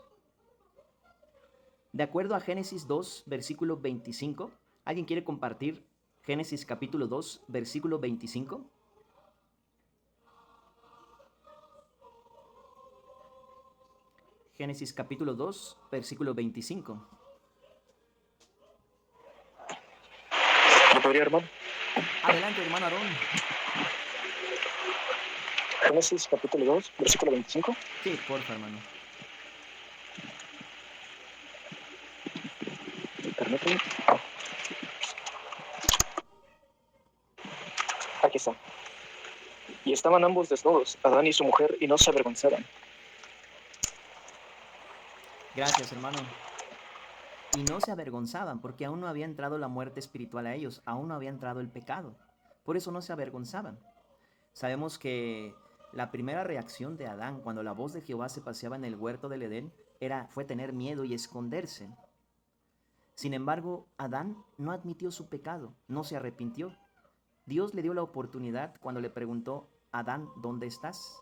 De acuerdo a Génesis 2, versículo 25, ¿alguien quiere compartir Génesis capítulo 2, versículo 25? Génesis capítulo 2, versículo 25. ¿Me podría, hermano? Adelante, hermano Aarón. Génesis capítulo 2, versículo 25. Sí, porfa, hermano. Permíteme. Aquí está. Y estaban ambos desnudos, Adán y su mujer, y no se avergonzaban. Gracias, hermano. Y no se avergonzaban porque aún no había entrado la muerte espiritual a ellos, aún no había entrado el pecado. Por eso no se avergonzaban. Sabemos que la primera reacción de Adán cuando la voz de Jehová se paseaba en el huerto del Edén fue tener miedo y esconderse. Sin embargo, Adán no admitió su pecado, no se arrepintió. Dios le dio la oportunidad cuando le preguntó, Adán, ¿dónde estás?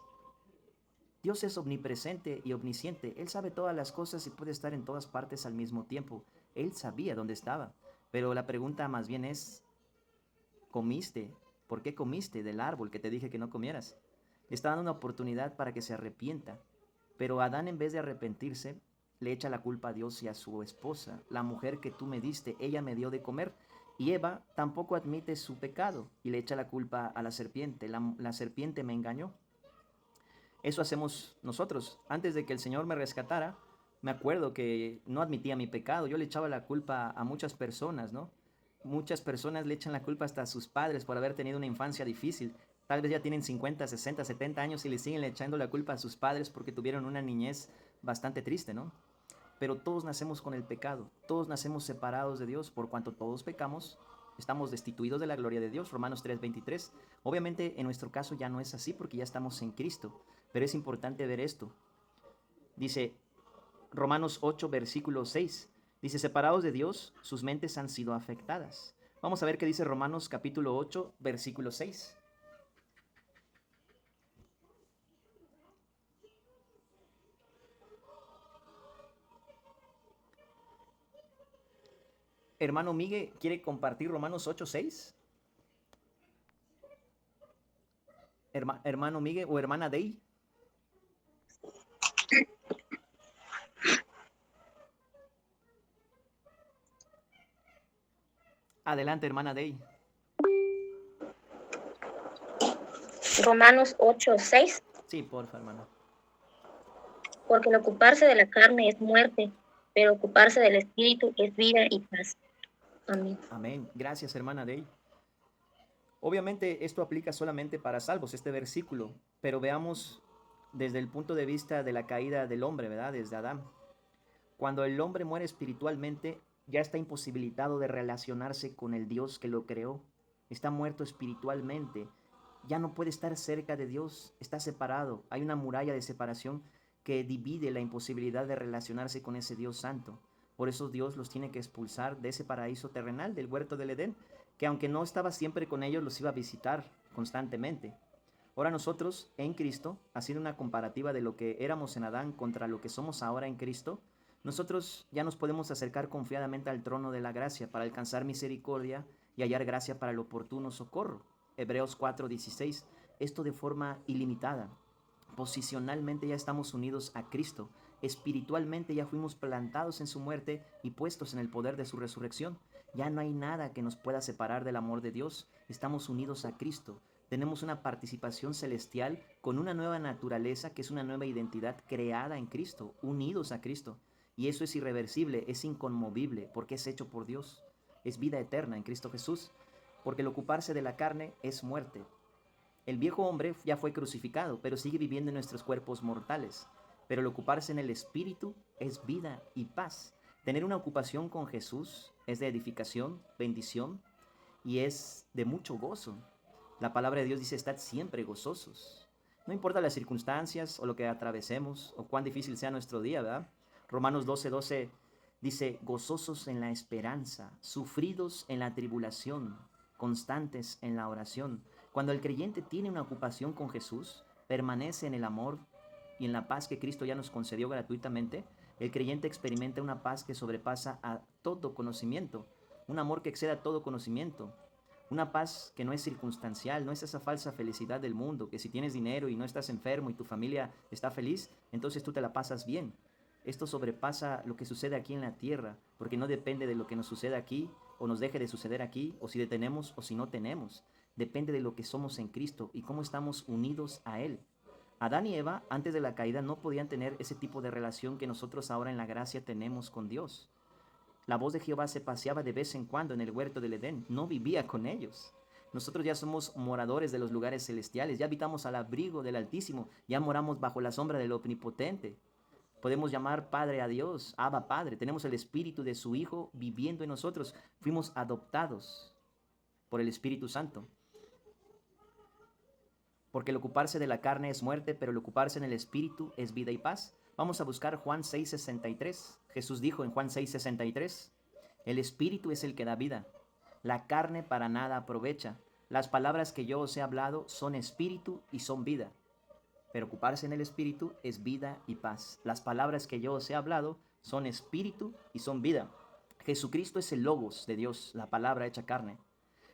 Dios es omnipresente y omnisciente. Él sabe todas las cosas y puede estar en todas partes al mismo tiempo. Él sabía dónde estaba. Pero la pregunta más bien es, ¿comiste? ¿Por qué comiste del árbol que te dije que no comieras? Le está dando una oportunidad para que se arrepienta. Pero Adán, en vez de arrepentirse, le echa la culpa a Dios y a su esposa. La mujer que tú me diste, ella me dio de comer. Y Eva tampoco admite su pecado y le echa la culpa a la serpiente. La serpiente me engañó. Eso hacemos nosotros. Antes de que el Señor me rescatara, me acuerdo que no admitía mi pecado. Yo le echaba la culpa a muchas personas, ¿no? Muchas personas le echan la culpa hasta a sus padres por haber tenido una infancia difícil. Tal vez ya tienen 50, 60, 70 años y le siguen echando la culpa a sus padres porque tuvieron una niñez bastante triste, ¿no? Pero todos nacemos con el pecado. Todos nacemos separados de Dios. Por cuanto todos pecamos, estamos destituidos de la gloria de Dios. Romanos 3:23. Obviamente en nuestro caso ya no es así porque ya estamos en Cristo. Pero es importante ver esto. Dice Romanos 8, versículo 6. Dice, separados de Dios, sus mentes han sido afectadas. Vamos a ver qué dice Romanos capítulo 8, versículo 6. Hermano Miguel, ¿quiere compartir Romanos 8, 6? Hermano Miguel o hermana Dey. Adelante, hermana Dey. Romanos 8:6. Sí, porfa, hermana. Porque el ocuparse de la carne es muerte, pero ocuparse del espíritu es vida y paz. Amén. Amén. Gracias, hermana Dey. Obviamente esto aplica solamente para salvos, este versículo, pero veamos desde el punto de vista de la caída del hombre, ¿verdad? Desde Adán. Cuando el hombre muere espiritualmente, ya está imposibilitado de relacionarse con el Dios que lo creó. Está muerto espiritualmente. Ya no puede estar cerca de Dios. Está separado. Hay una muralla de separación que divide la imposibilidad de relacionarse con ese Dios santo. Por eso Dios los tiene que expulsar de ese paraíso terrenal, del huerto del Edén, que aunque no estaba siempre con ellos, los iba a visitar constantemente. Ahora nosotros, en Cristo, haciendo una comparativa de lo que éramos en Adán contra lo que somos ahora en Cristo, nosotros ya nos podemos acercar confiadamente al trono de la gracia para alcanzar misericordia y hallar gracia para el oportuno socorro. Hebreos 4:16. Esto de forma ilimitada. Posicionalmente ya estamos unidos a Cristo. Espiritualmente ya fuimos plantados en su muerte y puestos en el poder de su resurrección. Ya no hay nada que nos pueda separar del amor de Dios. Estamos unidos a Cristo. Tenemos una participación celestial con una nueva naturaleza que es una nueva identidad creada en Cristo, unidos a Cristo. Y eso es irreversible, es inconmovible, porque es hecho por Dios. Es vida eterna en Cristo Jesús, porque el ocuparse de la carne es muerte. El viejo hombre ya fue crucificado, pero sigue viviendo en nuestros cuerpos mortales. Pero el ocuparse en el Espíritu es vida y paz. Tener una ocupación con Jesús es de edificación, bendición y es de mucho gozo. La palabra de Dios dice, estad siempre gozosos. No importa las circunstancias o lo que atravesemos o cuán difícil sea nuestro día, ¿verdad? Romanos 12:12 dice, gozosos en la esperanza, sufridos en la tribulación, constantes en la oración. Cuando el creyente tiene una ocupación con Jesús, permanece en el amor y en la paz que Cristo ya nos concedió gratuitamente, el creyente experimenta una paz que sobrepasa a todo conocimiento, un amor que excede a todo conocimiento, una paz que no es circunstancial, no es esa falsa felicidad del mundo, que si tienes dinero y no estás enfermo y tu familia está feliz, entonces tú te la pasas bien. Esto sobrepasa lo que sucede aquí en la tierra, porque no depende de lo que nos suceda aquí o nos deje de suceder aquí, o si detenemos o si no tenemos. Depende de lo que somos en Cristo y cómo estamos unidos a Él. Adán y Eva, antes de la caída, no podían tener ese tipo de relación que nosotros ahora en la gracia tenemos con Dios. La voz de Jehová se paseaba de vez en cuando en el huerto del Edén, no vivía con ellos. Nosotros ya somos moradores de los lugares celestiales, ya habitamos al abrigo del Altísimo, ya moramos bajo la sombra del Omnipotente. Podemos llamar Padre a Dios, Abba Padre. Tenemos el Espíritu de su Hijo viviendo en nosotros. Fuimos adoptados por el Espíritu Santo. Porque el ocuparse de la carne es muerte, pero el ocuparse en el Espíritu es vida y paz. Vamos a buscar Juan 6:63. Jesús dijo en Juan 6:63, el Espíritu es el que da vida. La carne para nada aprovecha. Las palabras que yo os he hablado son espíritu y son vida. Pero ocuparse en el Espíritu es vida y paz. Las palabras que yo os he hablado son espíritu y son vida. Jesucristo es el logos de Dios, la palabra hecha carne.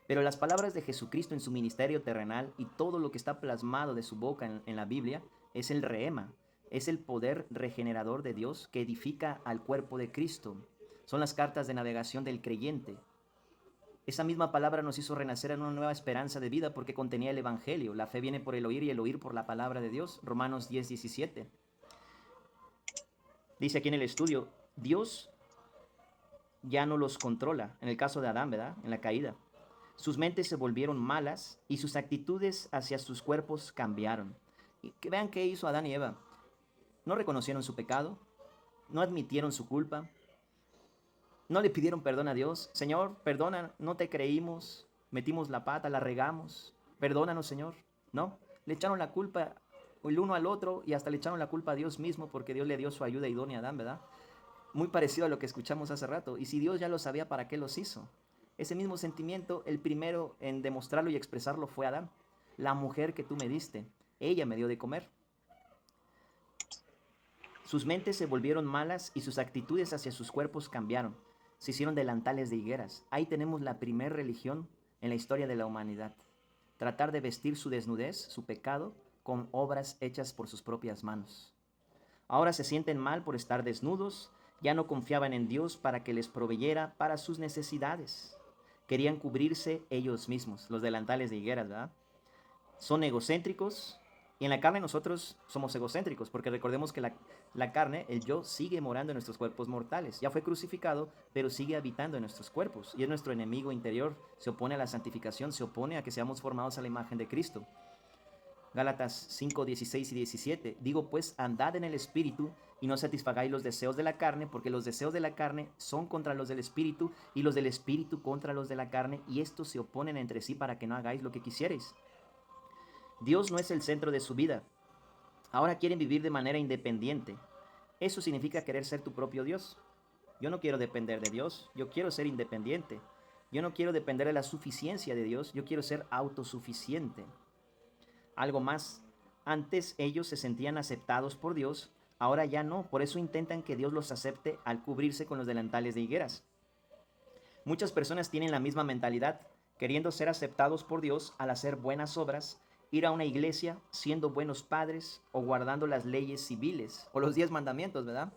Pero las palabras de Jesucristo en su ministerio terrenal y todo lo que está plasmado de su boca en la Biblia es el reema, es el poder regenerador de Dios que edifica al cuerpo de Cristo. Son las cartas de navegación del creyente. Esa misma palabra nos hizo renacer en una nueva esperanza de vida porque contenía el Evangelio. La fe viene por el oír y el oír por la palabra de Dios. Romanos 10:17. Dice aquí en el estudio, Dios ya no los controla. En el caso de Adán, ¿verdad? En la caída. Sus mentes se volvieron malas y sus actitudes hacia sus cuerpos cambiaron. Y que vean qué hizo Adán y Eva. No reconocieron su pecado, no admitieron su culpa, no le pidieron perdón a Dios. Señor, perdona, no te creímos, metimos la pata, la regamos, perdónanos, Señor. No, le echaron la culpa el uno al otro y hasta le echaron la culpa a Dios mismo porque Dios le dio su ayuda idónea a Adán, ¿verdad? Muy parecido a lo que escuchamos hace rato. Y si Dios ya lo sabía, ¿para qué los hizo? Ese mismo sentimiento, el primero en demostrarlo y expresarlo fue Adán. La mujer que tú me diste, ella me dio de comer. Sus mentes se volvieron malas y sus actitudes hacia sus cuerpos cambiaron. Se hicieron delantales de higueras. Ahí tenemos la primer religión en la historia de la humanidad. Tratar de vestir su desnudez, su pecado, con obras hechas por sus propias manos. Ahora se sienten mal por estar desnudos, ya no confiaban en Dios para que les proveyera para sus necesidades. Querían cubrirse ellos mismos, los delantales de higueras, ¿verdad? Son egocéntricos y en la carne nosotros somos egocéntricos porque recordemos que la carne, el yo, sigue morando en nuestros cuerpos mortales. Ya fue crucificado, pero sigue habitando en nuestros cuerpos y es nuestro enemigo interior. Se opone a la santificación, se opone a que seamos formados a la imagen de Cristo. Gálatas 5:16 y 17. Digo pues, andad en el Espíritu y no satisfagáis los deseos de la carne, porque los deseos de la carne son contra los del Espíritu y los del Espíritu contra los de la carne, y estos se oponen entre sí para que no hagáis lo que quisierais. Dios no es el centro de su vida. Ahora quieren vivir de manera independiente. Eso significa querer ser tu propio Dios. Yo no quiero depender de Dios, yo quiero ser independiente. Yo no quiero depender de la suficiencia de Dios, yo quiero ser autosuficiente. Algo más, antes ellos se sentían aceptados por Dios, ahora ya no, por eso intentan que Dios los acepte al cubrirse con los delantales de higueras. Muchas personas tienen la misma mentalidad, queriendo ser aceptados por Dios al hacer buenas obras ir a una iglesia siendo buenos padres o guardando las leyes civiles o los 10 mandamientos, ¿verdad?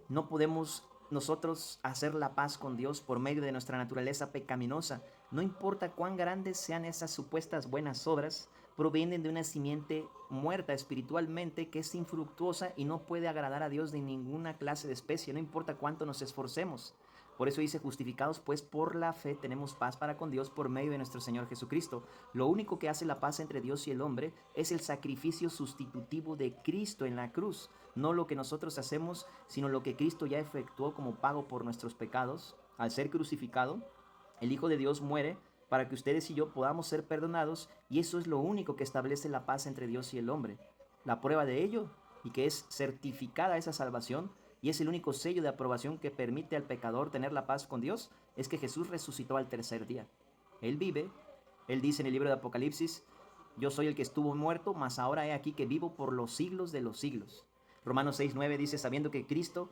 No podemos nosotros hacer la paz con Dios por medio de nuestra naturaleza pecaminosa. No importa cuán grandes sean esas supuestas buenas obras, provienen de una simiente muerta espiritualmente que es infructuosa y no puede agradar a Dios de ninguna clase de especie, no importa cuánto nos esforcemos. Por eso dice, justificados pues por la fe tenemos paz para con Dios por medio de nuestro Señor Jesucristo. Lo único que hace la paz entre Dios y el hombre es el sacrificio sustitutivo de Cristo en la cruz. No lo que nosotros hacemos, sino lo que Cristo ya efectuó como pago por nuestros pecados. Al ser crucificado, el Hijo de Dios muere para que ustedes y yo podamos ser perdonados, y eso es lo único que establece la paz entre Dios y el hombre. La prueba de ello, y que es certificada esa salvación, y es el único sello de aprobación que permite al pecador tener la paz con Dios, es que Jesús resucitó al tercer día. Él vive, Él dice en el libro de Apocalipsis, yo soy el que estuvo muerto, mas ahora he aquí que vivo por los siglos de los siglos. Romanos 6:9 dice, sabiendo que Cristo,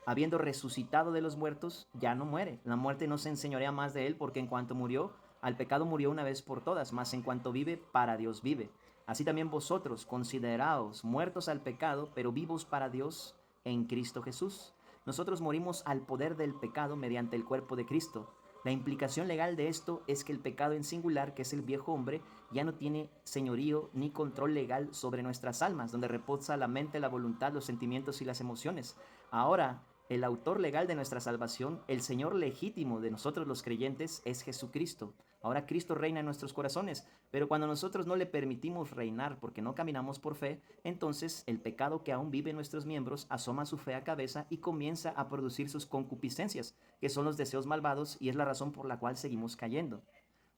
habiendo resucitado de los muertos, ya no muere. La muerte no se enseñorea más de él, porque en cuanto murió, al pecado murió una vez por todas, mas en cuanto vive, para Dios vive. Así también vosotros, consideraos muertos al pecado, pero vivos para Dios en Cristo Jesús. Nosotros morimos al poder del pecado mediante el cuerpo de Cristo. La implicación legal de esto es que el pecado en singular, que es el viejo hombre, ya no tiene señorío ni control legal sobre nuestras almas, donde reposa la mente, la voluntad, los sentimientos y las emociones. Ahora, el autor legal de nuestra salvación, el Señor legítimo de nosotros los creyentes, es Jesucristo. Ahora Cristo reina en nuestros corazones, pero cuando nosotros no le permitimos reinar porque no caminamos por fe, entonces el pecado que aún vive en nuestros miembros asoma su fea cabeza y comienza a producir sus concupiscencias, que son los deseos malvados, y es la razón por la cual seguimos cayendo.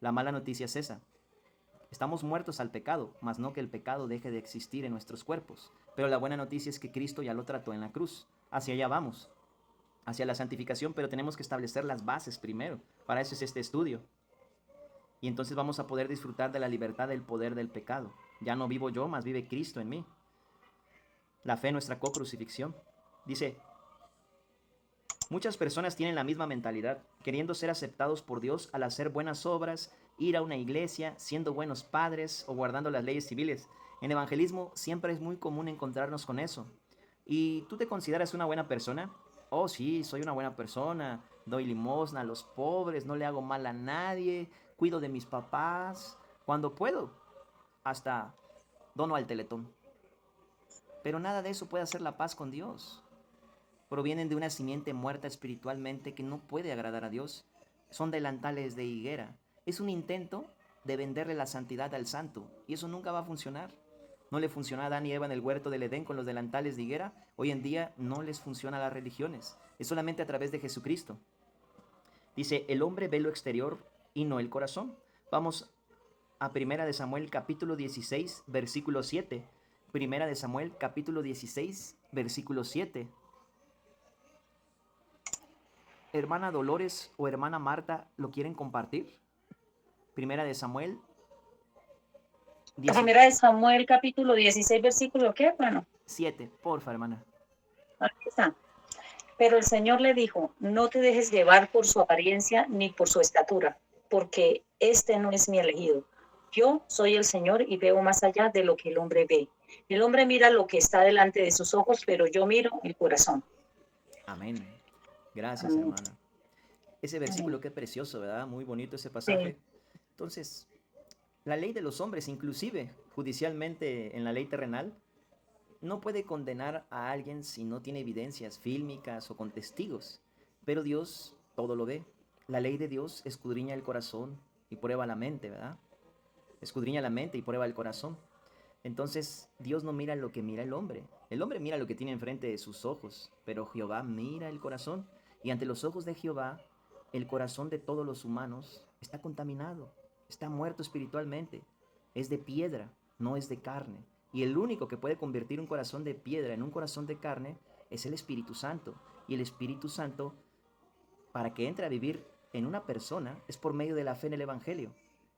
La mala noticia es esa. Estamos muertos al pecado, mas no que el pecado deje de existir en nuestros cuerpos. Pero la buena noticia es que Cristo ya lo trató en la cruz. Hacia allá vamos, hacia la santificación, pero tenemos que establecer las bases primero. Para eso es este estudio. Y entonces vamos a poder disfrutar de la libertad del poder del pecado. Ya no vivo yo, mas vive Cristo en mí. La fe en nuestra co-crucifixión. Dice, muchas personas tienen la misma mentalidad, queriendo ser aceptados por Dios al hacer buenas obras, ir a una iglesia, siendo buenos padres o guardando las leyes civiles. En evangelismo siempre es muy común encontrarnos con eso. ¿Y tú te consideras una buena persona? Oh, sí, soy una buena persona, doy limosna a los pobres, no le hago mal a nadie, cuido de mis papás, cuando puedo, hasta dono al Teletón. Pero nada de eso puede hacer la paz con Dios. Provienen de una simiente muerta espiritualmente que no puede agradar a Dios. Son delantales de higuera. Es un intento de venderle la santidad al santo, y eso nunca va a funcionar. No le funcionó a Adán y Eva en el huerto del Edén con los delantales de higuera. Hoy en día no les funciona a las religiones. Es solamente a través de Jesucristo. Dice, el hombre ve lo exterior y no el corazón. Vamos a 1 de Samuel capítulo 16, versículo 7. 1 de Samuel capítulo 16, versículo 7. Hermana Dolores o hermana Marta, ¿lo quieren compartir? 1 de Samuel. Primera de Samuel, capítulo 16, versículo, ¿qué, hermano? 7, porfa, hermana. Aquí está. Pero el Señor le dijo, no te dejes llevar por su apariencia ni por su estatura, porque este no es mi elegido. Yo soy el Señor y veo más allá de lo que el hombre ve. El hombre mira lo que está delante de sus ojos, pero yo miro el corazón. Amén. Gracias, Amén. hermana. Ese versículo, qué precioso, ¿verdad? Muy bonito ese pasaje. Sí. Entonces, la ley de los hombres, inclusive judicialmente en la ley terrenal, no puede condenar a alguien si no tiene evidencias fílmicas o con testigos. Pero Dios todo lo ve. La ley de Dios escudriña el corazón y prueba la mente, ¿verdad? Escudriña la mente y prueba el corazón. Entonces, Dios no mira lo que mira el hombre. El hombre mira lo que tiene enfrente de sus ojos, pero Jehová mira el corazón. Y ante los ojos de Jehová, el corazón de todos los humanos está contaminado, está muerto espiritualmente. Es de piedra, no es de carne. Y el único que puede convertir un corazón de piedra en un corazón de carne es el Espíritu Santo. Y el Espíritu Santo, para que entre a vivir en una persona, es por medio de la fe en el Evangelio.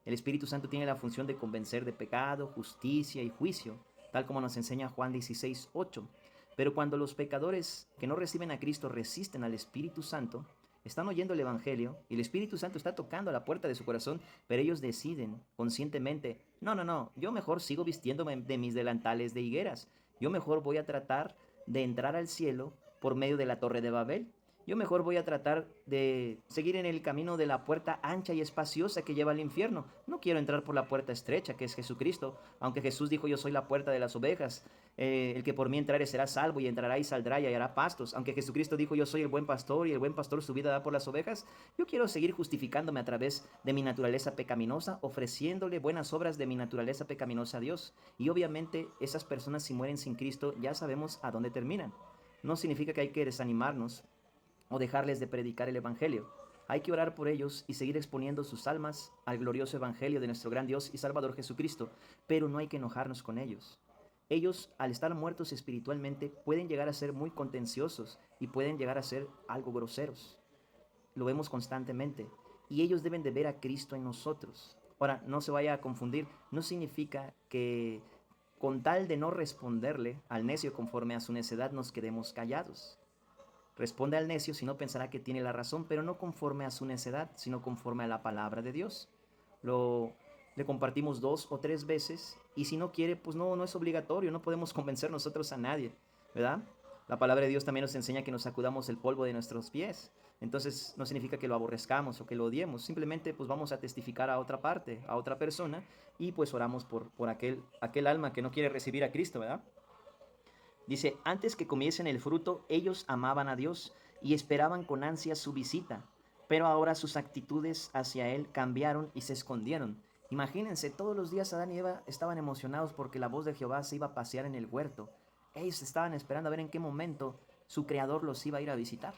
El Espíritu Santo tiene la función de convencer de pecado, justicia y juicio, tal como nos enseña Juan 16:8. Pero cuando los pecadores que no reciben a Cristo resisten al Espíritu Santo, están oyendo el Evangelio y el Espíritu Santo está tocando a la puerta de su corazón, pero ellos deciden conscientemente, no, yo mejor sigo vistiéndome de mis delantales de higueras, yo mejor voy a tratar de entrar al cielo por medio de la Torre de Babel. Yo mejor voy a tratar de seguir en el camino de la puerta ancha y espaciosa que lleva al infierno. No quiero entrar por la puerta estrecha, que es Jesucristo, aunque Jesús dijo, yo soy la puerta de las ovejas. El que por mí entrare será salvo, y entrará y saldrá y hallará pastos. Aunque Jesucristo dijo, yo soy el buen pastor, y el buen pastor su vida da por las ovejas. Yo quiero seguir justificándome a través de mi naturaleza pecaminosa, ofreciéndole buenas obras de mi naturaleza pecaminosa a Dios. Y obviamente esas personas, si mueren sin Cristo, ya sabemos a dónde terminan. No significa que hay que desanimarnos o dejarles de predicar el Evangelio. Hay que orar por ellos y seguir exponiendo sus almas al glorioso Evangelio de nuestro gran Dios y Salvador Jesucristo, pero no hay que enojarnos con ellos. Ellos, al estar muertos espiritualmente, pueden llegar a ser muy contenciosos y pueden llegar a ser algo groseros. Lo vemos constantemente. Y ellos deben de ver a Cristo en nosotros. Ahora, no se vaya a confundir, no significa que con tal de no responderle al necio conforme a su necedad nos quedemos callados. Responde al necio, si no pensará que tiene la razón, pero no conforme a su necedad, sino conforme a la palabra de Dios. Le compartimos 2 o 3 veces, y si no quiere, pues no es obligatorio, no podemos convencer nosotros a nadie, ¿verdad? La palabra de Dios también nos enseña que nos sacudamos el polvo de nuestros pies. Entonces no significa que lo aborrezcamos o que lo odiemos, simplemente pues vamos a testificar a otra parte, a otra persona, y pues oramos por aquel alma que no quiere recibir a Cristo, ¿verdad? Dice, antes que comiesen el fruto, ellos amaban a Dios y esperaban con ansia su visita, pero ahora sus actitudes hacia Él cambiaron y se escondieron. Imagínense, todos los días Adán y Eva estaban emocionados porque la voz de Jehová se iba a pasear en el huerto. Ellos estaban esperando a ver en qué momento su Creador los iba a ir a visitar.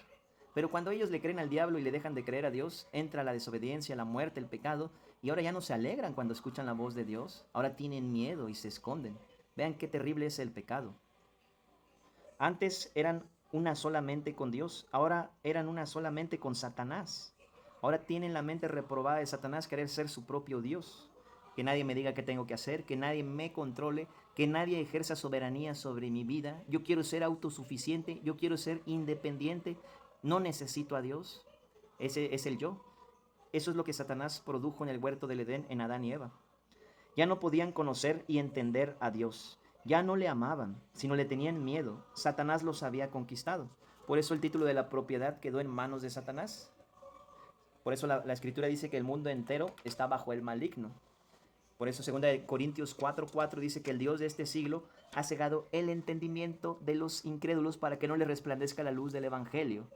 Pero cuando ellos le creen al diablo y le dejan de creer a Dios, entra la desobediencia, la muerte, el pecado, y ahora ya no se alegran cuando escuchan la voz de Dios, ahora tienen miedo y se esconden. Vean qué terrible es el pecado. Antes eran una solamente con Dios, ahora eran una solamente con Satanás. Ahora tienen la mente reprobada de Satanás, querer ser su propio Dios. Que nadie me diga qué tengo que hacer, que nadie me controle, que nadie ejerza soberanía sobre mi vida. Yo quiero ser autosuficiente, yo quiero ser independiente, no necesito a Dios. Ese es el yo. Eso es lo que Satanás produjo en el huerto del Edén en Adán y Eva. Ya no podían conocer y entender a Dios. Ya no le amaban, sino le tenían miedo. Satanás los había conquistado. Por eso el título de la propiedad quedó en manos de Satanás. Por eso la Escritura dice que el mundo entero está bajo el maligno. Por eso 2 Corintios 4:4 dice que el Dios de este siglo ha cegado el entendimiento de los incrédulos para que no les resplandezca la luz del Evangelio.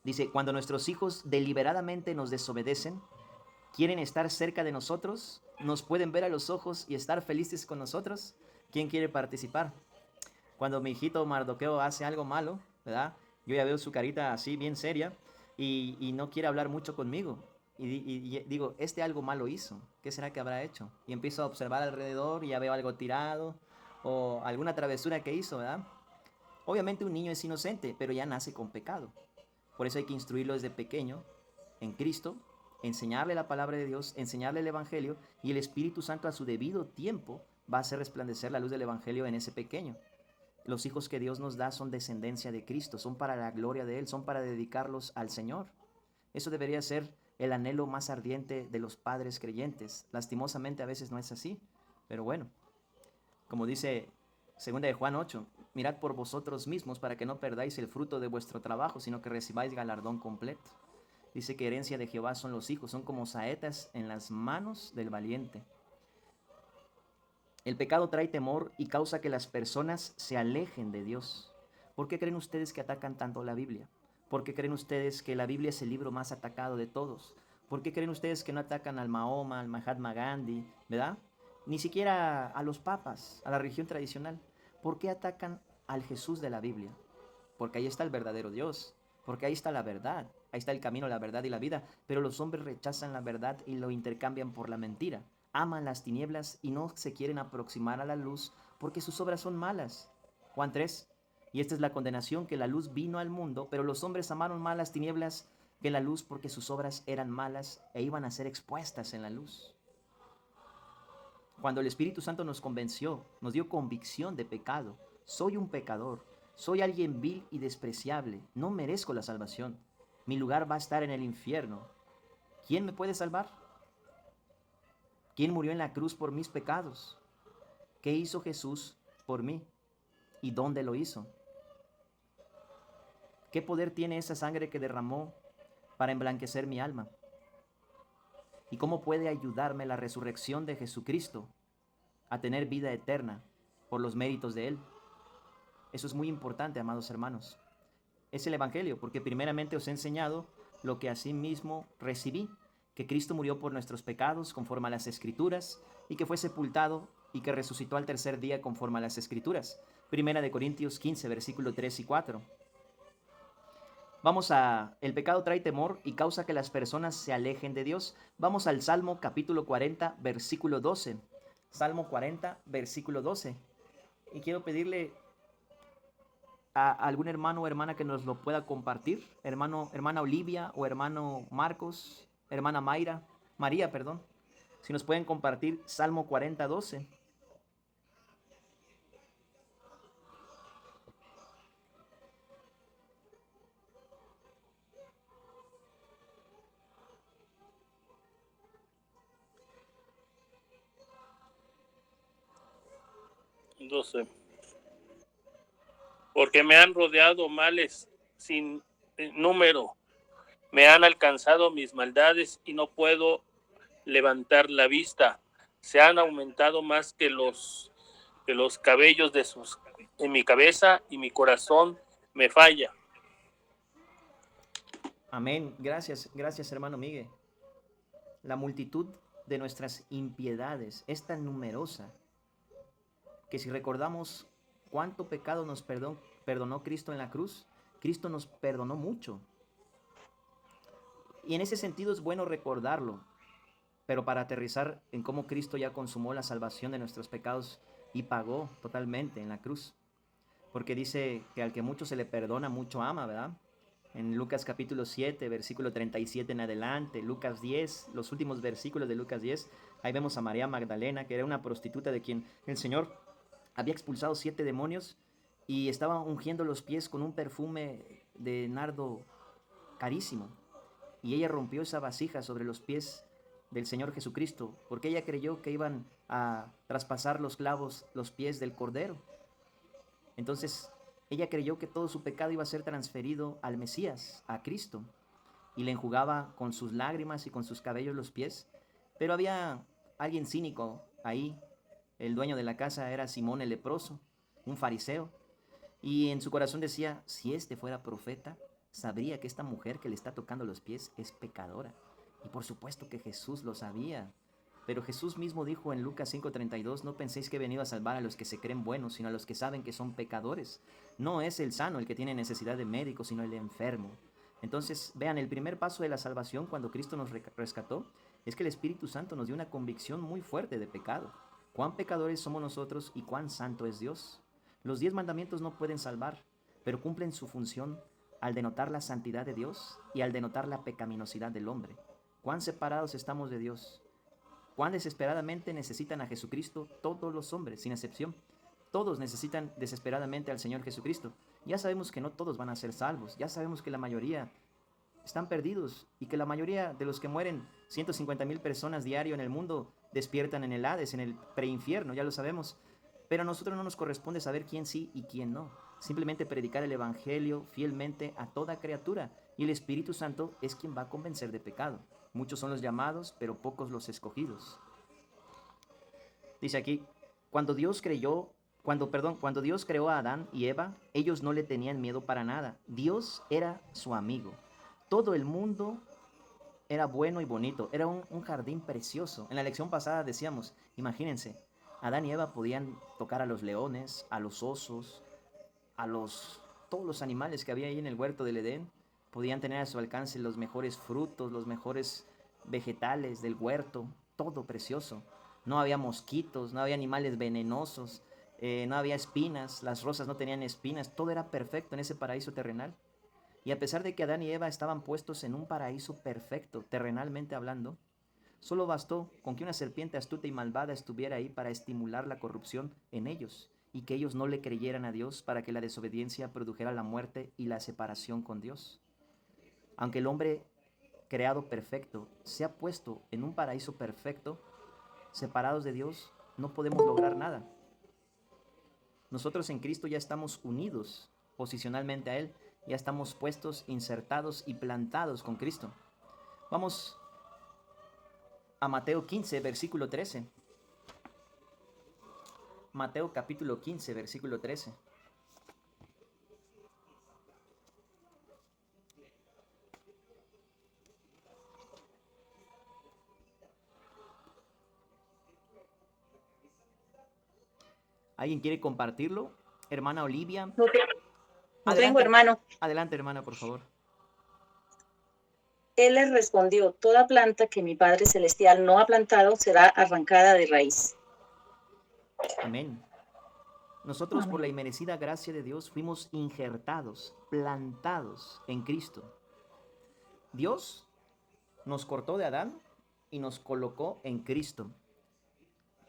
Dice, cuando nuestros hijos deliberadamente nos desobedecen, quieren estar cerca de nosotros, nos pueden ver a los ojos y estar felices con nosotros. ¿Quién quiere participar? Cuando mi hijito Mardoqueo hace algo malo, ¿verdad? Yo ya veo su carita así bien seria y no quiere hablar mucho conmigo. Y digo, algo malo hizo. ¿Qué será que habrá hecho? Y empiezo a observar alrededor y ya veo algo tirado o alguna travesura que hizo, ¿verdad? Obviamente un niño es inocente, pero ya nace con pecado. Por eso hay que instruirlo desde pequeño en Cristo, enseñarle la palabra de Dios, enseñarle el Evangelio, y el Espíritu Santo a su debido tiempo va a hacer resplandecer la luz del Evangelio en ese pequeño. Los hijos que Dios nos da son descendencia de Cristo, son para la gloria de Él, son para dedicarlos al Señor. Eso debería ser el anhelo más ardiente de los padres creyentes. Lastimosamente a veces no es así, pero bueno, como dice 2 de Juan 8, mirad por vosotros mismos para que no perdáis el fruto de vuestro trabajo, sino que recibáis galardón completo. Dice que herencia de Jehová son los hijos, son como saetas en las manos del valiente. El pecado trae temor y causa que las personas se alejen de Dios. ¿Por qué creen ustedes que atacan tanto la Biblia? ¿Por qué creen ustedes que la Biblia es el libro más atacado de todos? ¿Por qué creen ustedes que no atacan al Mahoma, al Mahatma Gandhi, ¿verdad? Ni siquiera a los papas, a la religión tradicional. ¿Por qué atacan al Jesús de la Biblia? Porque ahí está el verdadero Dios, porque ahí está la verdad, ahí está el camino, la verdad y la vida. Pero los hombres rechazan la verdad y lo intercambian por la mentira. Aman las tinieblas y no se quieren aproximar a la luz porque sus obras son malas. Juan 3. Y esta es la condenación, que la luz vino al mundo, pero los hombres amaron más las tinieblas que la luz porque sus obras eran malas e iban a ser expuestas en la luz. Cuando el Espíritu Santo nos convenció, nos dio convicción de pecado. Soy un pecador, Soy alguien vil y despreciable. No merezco la salvación. Mi lugar va a estar en el infierno. ¿Quién me puede salvar? ¿Quién murió en la cruz por mis pecados? ¿Qué hizo Jesús por mí? ¿Y dónde lo hizo? ¿Qué poder tiene esa sangre que derramó para emblanquecer mi alma? ¿Y cómo puede ayudarme la resurrección de Jesucristo a tener vida eterna por los méritos de Él? Eso es muy importante, amados hermanos. Es el Evangelio, porque primeramente os he enseñado lo que asimismo recibí, que Cristo murió por nuestros pecados conforme a las Escrituras, y que fue sepultado y que resucitó al tercer día conforme a las Escrituras. Primera de Corintios 15, versículo 3 y 4. Vamos a, el pecado trae temor y causa que las personas se alejen de Dios. Vamos al Salmo capítulo 40, versículo 12. Salmo 40, versículo 12. Y quiero pedirle a algún hermano o hermana que nos lo pueda compartir. Hermana Olivia o hermano Marcos, hermana María, perdón. Si nos pueden compartir Salmo 40, 12. Porque me han rodeado males sin número, me han alcanzado mis maldades y no puedo levantar la vista. Se han aumentado más que los cabellos en mi cabeza, y mi corazón me falla. Amén. Gracias hermano Miguel. La multitud de nuestras impiedades es tan numerosa que si recordamos cuánto pecado nos perdonó Cristo en la cruz, Cristo nos perdonó mucho. Y en ese sentido es bueno recordarlo, pero para aterrizar en cómo Cristo ya consumó la salvación de nuestros pecados y pagó totalmente en la cruz. Porque dice que al que mucho se le perdona, mucho ama, ¿verdad? En Lucas capítulo 7, versículo 37 en adelante, Lucas 10, los últimos versículos de Lucas 10, ahí vemos a María Magdalena, que era una prostituta de quien el Señor había expulsado 7 demonios y estaba ungiendo los pies con un perfume de nardo carísimo. Y ella rompió esa vasija sobre los pies del Señor Jesucristo, porque ella creyó que iban a traspasar los clavos los pies del Cordero. Entonces, ella creyó que todo su pecado iba a ser transferido al Mesías, a Cristo, y le enjugaba con sus lágrimas y con sus cabellos los pies. Pero había alguien cínico ahí. El dueño de la casa era Simón el leproso, un fariseo, y en su corazón decía, si este fuera profeta, sabría que esta mujer que le está tocando los pies es pecadora. Y por supuesto que Jesús lo sabía. Pero Jesús mismo dijo en Lucas 5:32, no penséis que he venido a salvar a los que se creen buenos, sino a los que saben que son pecadores. No es el sano el que tiene necesidad de médico, sino el enfermo. Entonces, vean, el primer paso de la salvación cuando Cristo nos rescató es que el Espíritu Santo nos dio una convicción muy fuerte de pecado. Cuán pecadores somos nosotros y cuán santo es Dios. Los 10 mandamientos no pueden salvar, pero cumplen su función al denotar la santidad de Dios y al denotar la pecaminosidad del hombre. Cuán separados estamos de Dios. Cuán desesperadamente necesitan a Jesucristo todos los hombres, sin excepción. Todos necesitan desesperadamente al Señor Jesucristo. Ya sabemos que no todos van a ser salvos. Ya sabemos que la mayoría están perdidos y que la mayoría de los que mueren, 150,000 personas diario en el mundo, despiertan en el Hades, en el preinfierno, ya lo sabemos. Pero a nosotros no nos corresponde saber quién sí y quién no. Simplemente predicar el Evangelio fielmente a toda criatura. Y el Espíritu Santo es quien va a convencer de pecado. Muchos son los llamados, pero pocos los escogidos. Dice aquí, cuando Dios creó a Adán y Eva, ellos no le tenían miedo para nada. Dios era su amigo. Todo el mundo era bueno y bonito. Era un jardín precioso. En la lección pasada decíamos, imagínense, Adán y Eva podían tocar a los leones, a los osos, todos los animales que había ahí en el huerto del Edén. Podían tener a su alcance los mejores frutos, los mejores vegetales del huerto, todo precioso. No había mosquitos, no había animales venenosos, no había espinas, las rosas no tenían espinas, todo era perfecto en ese paraíso terrenal. Y a pesar de que Adán y Eva estaban puestos en un paraíso perfecto, terrenalmente hablando, solo bastó con que una serpiente astuta y malvada estuviera ahí para estimular la corrupción en ellos y que ellos no le creyeran a Dios para que la desobediencia produjera la muerte y la separación con Dios. Aunque el hombre creado perfecto se ha puesto en un paraíso perfecto, separados de Dios no podemos lograr nada. Nosotros en Cristo ya estamos unidos posicionalmente a Él, ya estamos puestos, insertados y plantados con Cristo. Vamos a Mateo 15, versículo 13. Mateo capítulo 15, versículo 13. ¿Alguien quiere compartirlo? Hermana Olivia. No tengo, hermano. Adelante, hermana, por favor. Él les respondió, toda planta que mi Padre Celestial no ha plantado será arrancada de raíz. Amén. Nosotros por la inmerecida gracia de Dios fuimos injertados, plantados en Cristo. Dios nos cortó de Adán y nos colocó en Cristo.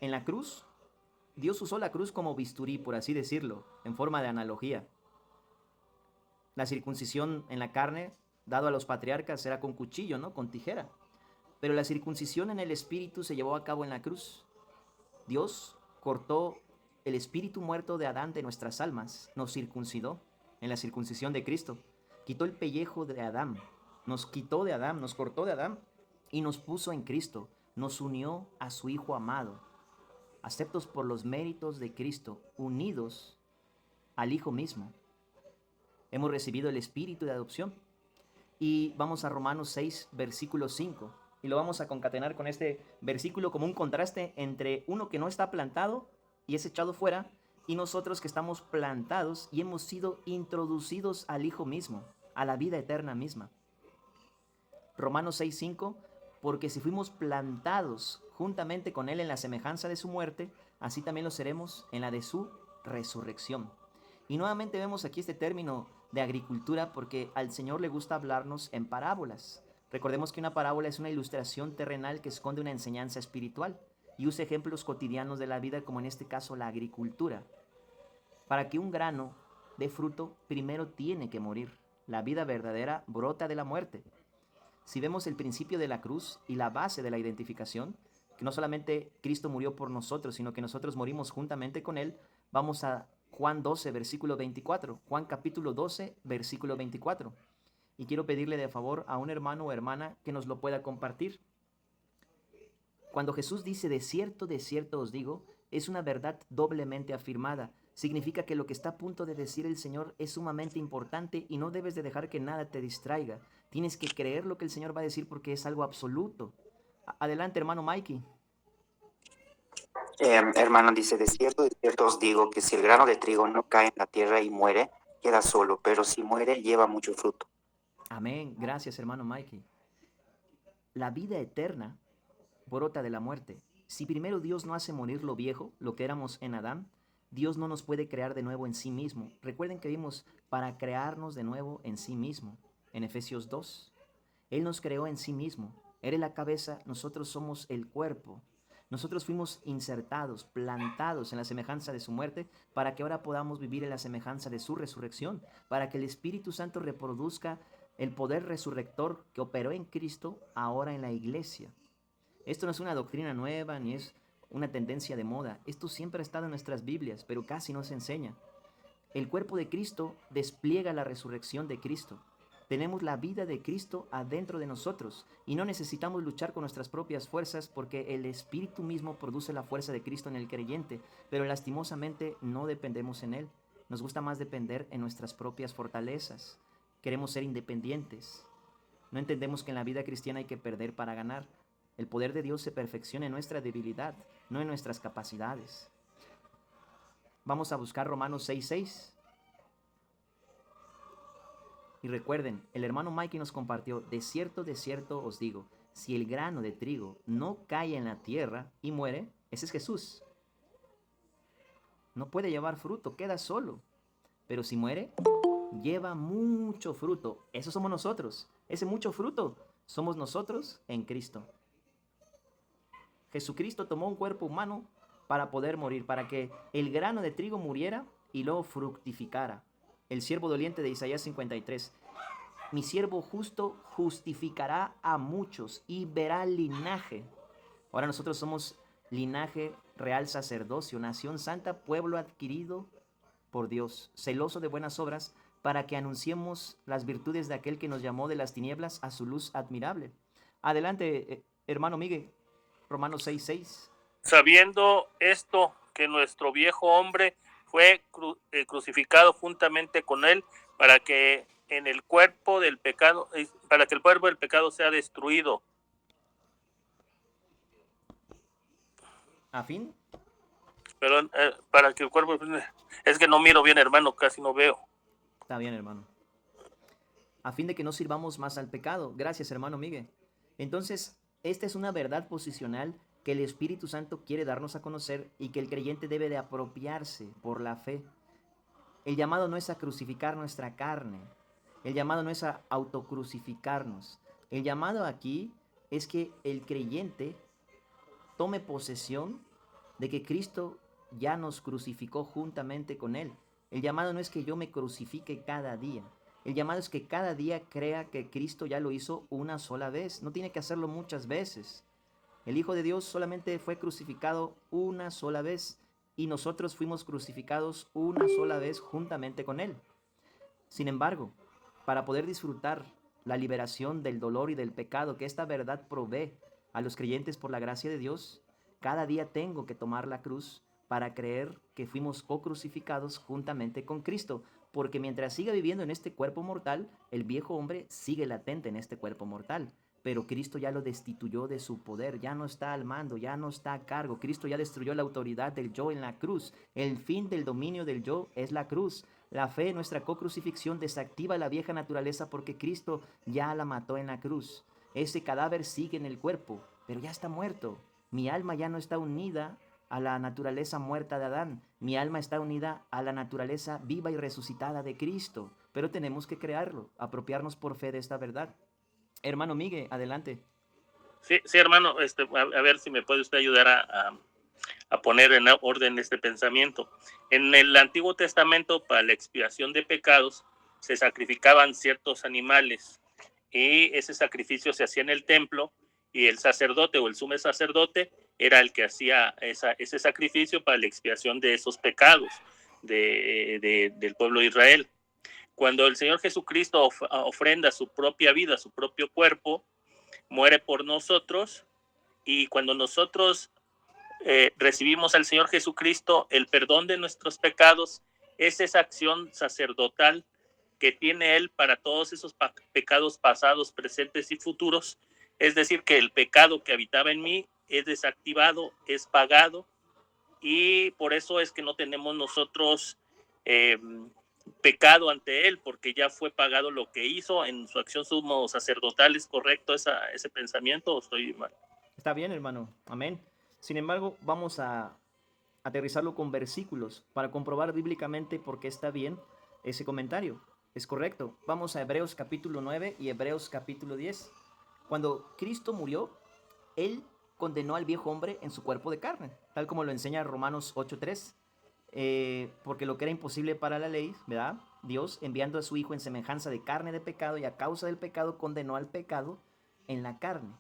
En la cruz, Dios usó la cruz como bisturí, por así decirlo, en forma de analogía. La circuncisión en la carne, dado a los patriarcas, era con cuchillo, ¿no? Con tijera. Pero la circuncisión en el espíritu se llevó a cabo en la cruz. Dios cortó el espíritu muerto de Adán de nuestras almas, nos circuncidó en la circuncisión de Cristo. Quitó el pellejo de Adán, nos quitó de Adán, nos cortó de Adán y nos puso en Cristo. Nos unió a su Hijo amado. Aceptos por los méritos de Cristo, unidos al Hijo mismo. Hemos recibido el espíritu de adopción. Y vamos a Romanos 6, versículo 5. Y lo vamos a concatenar con este versículo como un contraste entre uno que no está plantado y es echado fuera, y nosotros que estamos plantados y hemos sido introducidos al Hijo mismo, a la vida eterna misma. Romanos 6, 5. Porque si fuimos plantados juntamente con Él en la semejanza de su muerte, así también lo seremos en la de su resurrección. Y nuevamente vemos aquí este término de agricultura porque al Señor le gusta hablarnos en parábolas. Recordemos que una parábola es una ilustración terrenal que esconde una enseñanza espiritual y usa ejemplos cotidianos de la vida, como en este caso la agricultura. Para que un grano dé fruto, primero tiene que morir. La vida verdadera brota de la muerte. Si vemos el principio de la cruz y la base de la identificación, que no solamente Cristo murió por nosotros, sino que nosotros morimos juntamente con Él, vamos a Juan 12, versículo 24. Juan capítulo 12, versículo 24. Y quiero pedirle de favor a un hermano o hermana que nos lo pueda compartir. Cuando Jesús dice, de cierto os digo, es una verdad doblemente afirmada. Significa que lo que está a punto de decir el Señor es sumamente importante y no debes de dejar que nada te distraiga. Tienes que creer lo que el Señor va a decir porque es algo absoluto. Adelante, hermano Mikey. Hermano, dice, de cierto os digo que si el grano de trigo no cae en la tierra y muere, queda solo, pero si muere, lleva mucho fruto. Amén. Gracias, hermano Mikey. La vida eterna brota de la muerte. Si primero Dios no hace morir lo viejo, lo que éramos en Adán, Dios no nos puede crear de nuevo en sí mismo. Recuerden que vimos para crearnos de nuevo en sí mismo, en Efesios 2. Él nos creó en sí mismo. Él es la cabeza, nosotros somos el cuerpo. Nosotros fuimos insertados, plantados en la semejanza de su muerte para que ahora podamos vivir en la semejanza de su resurrección, para que el Espíritu Santo reproduzca el poder resurrector que operó en Cristo ahora en la iglesia. Esto no es una doctrina nueva ni es una tendencia de moda. Esto siempre ha estado en nuestras Biblias, pero casi no se enseña. El cuerpo de Cristo despliega la resurrección de Cristo. Tenemos la vida de Cristo adentro de nosotros y no necesitamos luchar con nuestras propias fuerzas porque el Espíritu mismo produce la fuerza de Cristo en el creyente, pero lastimosamente no dependemos en Él. Nos gusta más depender en nuestras propias fortalezas. Queremos ser independientes. No entendemos que en la vida cristiana hay que perder para ganar. El poder de Dios se perfecciona en nuestra debilidad, no en nuestras capacidades. Vamos a buscar Romanos 6:6. Y recuerden, el hermano Mikey nos compartió, de cierto os digo, si el grano de trigo no cae en la tierra y muere, ese es Jesús. No puede llevar fruto, queda solo. Pero si muere, lleva mucho fruto. Eso somos nosotros. Ese mucho fruto somos nosotros en Cristo. Jesucristo tomó un cuerpo humano para poder morir, para que el grano de trigo muriera y luego fructificara. El siervo doliente de Isaías 53. Mi siervo justo justificará a muchos y verá linaje. Ahora nosotros somos linaje, real sacerdocio, nación santa, pueblo adquirido por Dios, celoso de buenas obras, para que anunciemos las virtudes de aquel que nos llamó de las tinieblas a su luz admirable. Adelante, hermano Miguel, Romanos 6:6. Sabiendo esto, que nuestro viejo hombre fue crucificado juntamente con él, para que en el cuerpo del pecado, para que el cuerpo del pecado sea destruido. ¿A fin? Perdón, para que el cuerpo, es que no miro bien, hermano, casi no veo. Está bien, hermano. A fin de que no sirvamos más al pecado. Gracias, hermano Miguel. Entonces, esta es una verdad posicional que el Espíritu Santo quiere darnos a conocer y que el creyente debe de apropiarse por la fe. El llamado no es a crucificar nuestra carne. El llamado no es a autocrucificarnos. El llamado aquí es que el creyente tome posesión de que Cristo ya nos crucificó juntamente con Él. El llamado no es que yo me crucifique cada día. El llamado es que cada día crea que Cristo ya lo hizo una sola vez. No tiene que hacerlo muchas veces. El Hijo de Dios solamente fue crucificado una sola vez y nosotros fuimos crucificados una sola vez juntamente con Él. Sin embargo, para poder disfrutar la liberación del dolor y del pecado que esta verdad provee a los creyentes por la gracia de Dios, cada día tengo que tomar la cruz para creer que fuimos co-crucificados juntamente con Cristo, porque mientras siga viviendo en este cuerpo mortal, el viejo hombre sigue latente en este cuerpo mortal, pero Cristo ya lo destituyó de su poder, ya no está al mando, ya no está a cargo. Cristo ya destruyó la autoridad del yo en la cruz. El fin del dominio del yo es la cruz. La fe en nuestra co-crucifixión desactiva la vieja naturaleza porque Cristo ya la mató en la cruz. Ese cadáver sigue en el cuerpo, pero ya está muerto. Mi alma ya no está unida a la naturaleza muerta de Adán. Mi alma está unida a la naturaleza viva y resucitada de Cristo. Pero tenemos que crearlo, apropiarnos por fe de esta verdad. Hermano Miguel, adelante. Sí, hermano, a ver si me puede usted ayudar a poner en orden este pensamiento. En el Antiguo Testamento, para la expiación de pecados, se sacrificaban ciertos animales y ese sacrificio se hacía en el templo y el sacerdote o el sumo sacerdote era el que hacía ese sacrificio para la expiación de esos pecados del pueblo de Israel. Cuando el Señor Jesucristo ofrenda su propia vida, su propio cuerpo, muere por nosotros, y cuando nosotros recibimos al Señor Jesucristo, el perdón de nuestros pecados es esa acción sacerdotal que tiene Él para todos esos pecados pasados, presentes y futuros. Es decir, que el pecado que habitaba en mí es desactivado, es pagado, y por eso es que no tenemos nosotros pecado ante Él, porque ya fue pagado lo que hizo en su acción sumo sacerdotal. ¿Es correcto ese pensamiento o estoy mal? Está bien, hermano. Amén. Sin embargo, vamos a aterrizarlo con versículos para comprobar bíblicamente por qué está bien ese comentario. Es correcto. Vamos a Hebreos capítulo 9 y Hebreos capítulo 10. Cuando Cristo murió, Él condenó al viejo hombre en su cuerpo de carne, tal como lo enseña Romanos 8:3. Porque lo que era imposible para la ley, ¿verdad? Dios, enviando a su Hijo en semejanza de carne de pecado, y a causa del pecado condenó al pecado en la carne,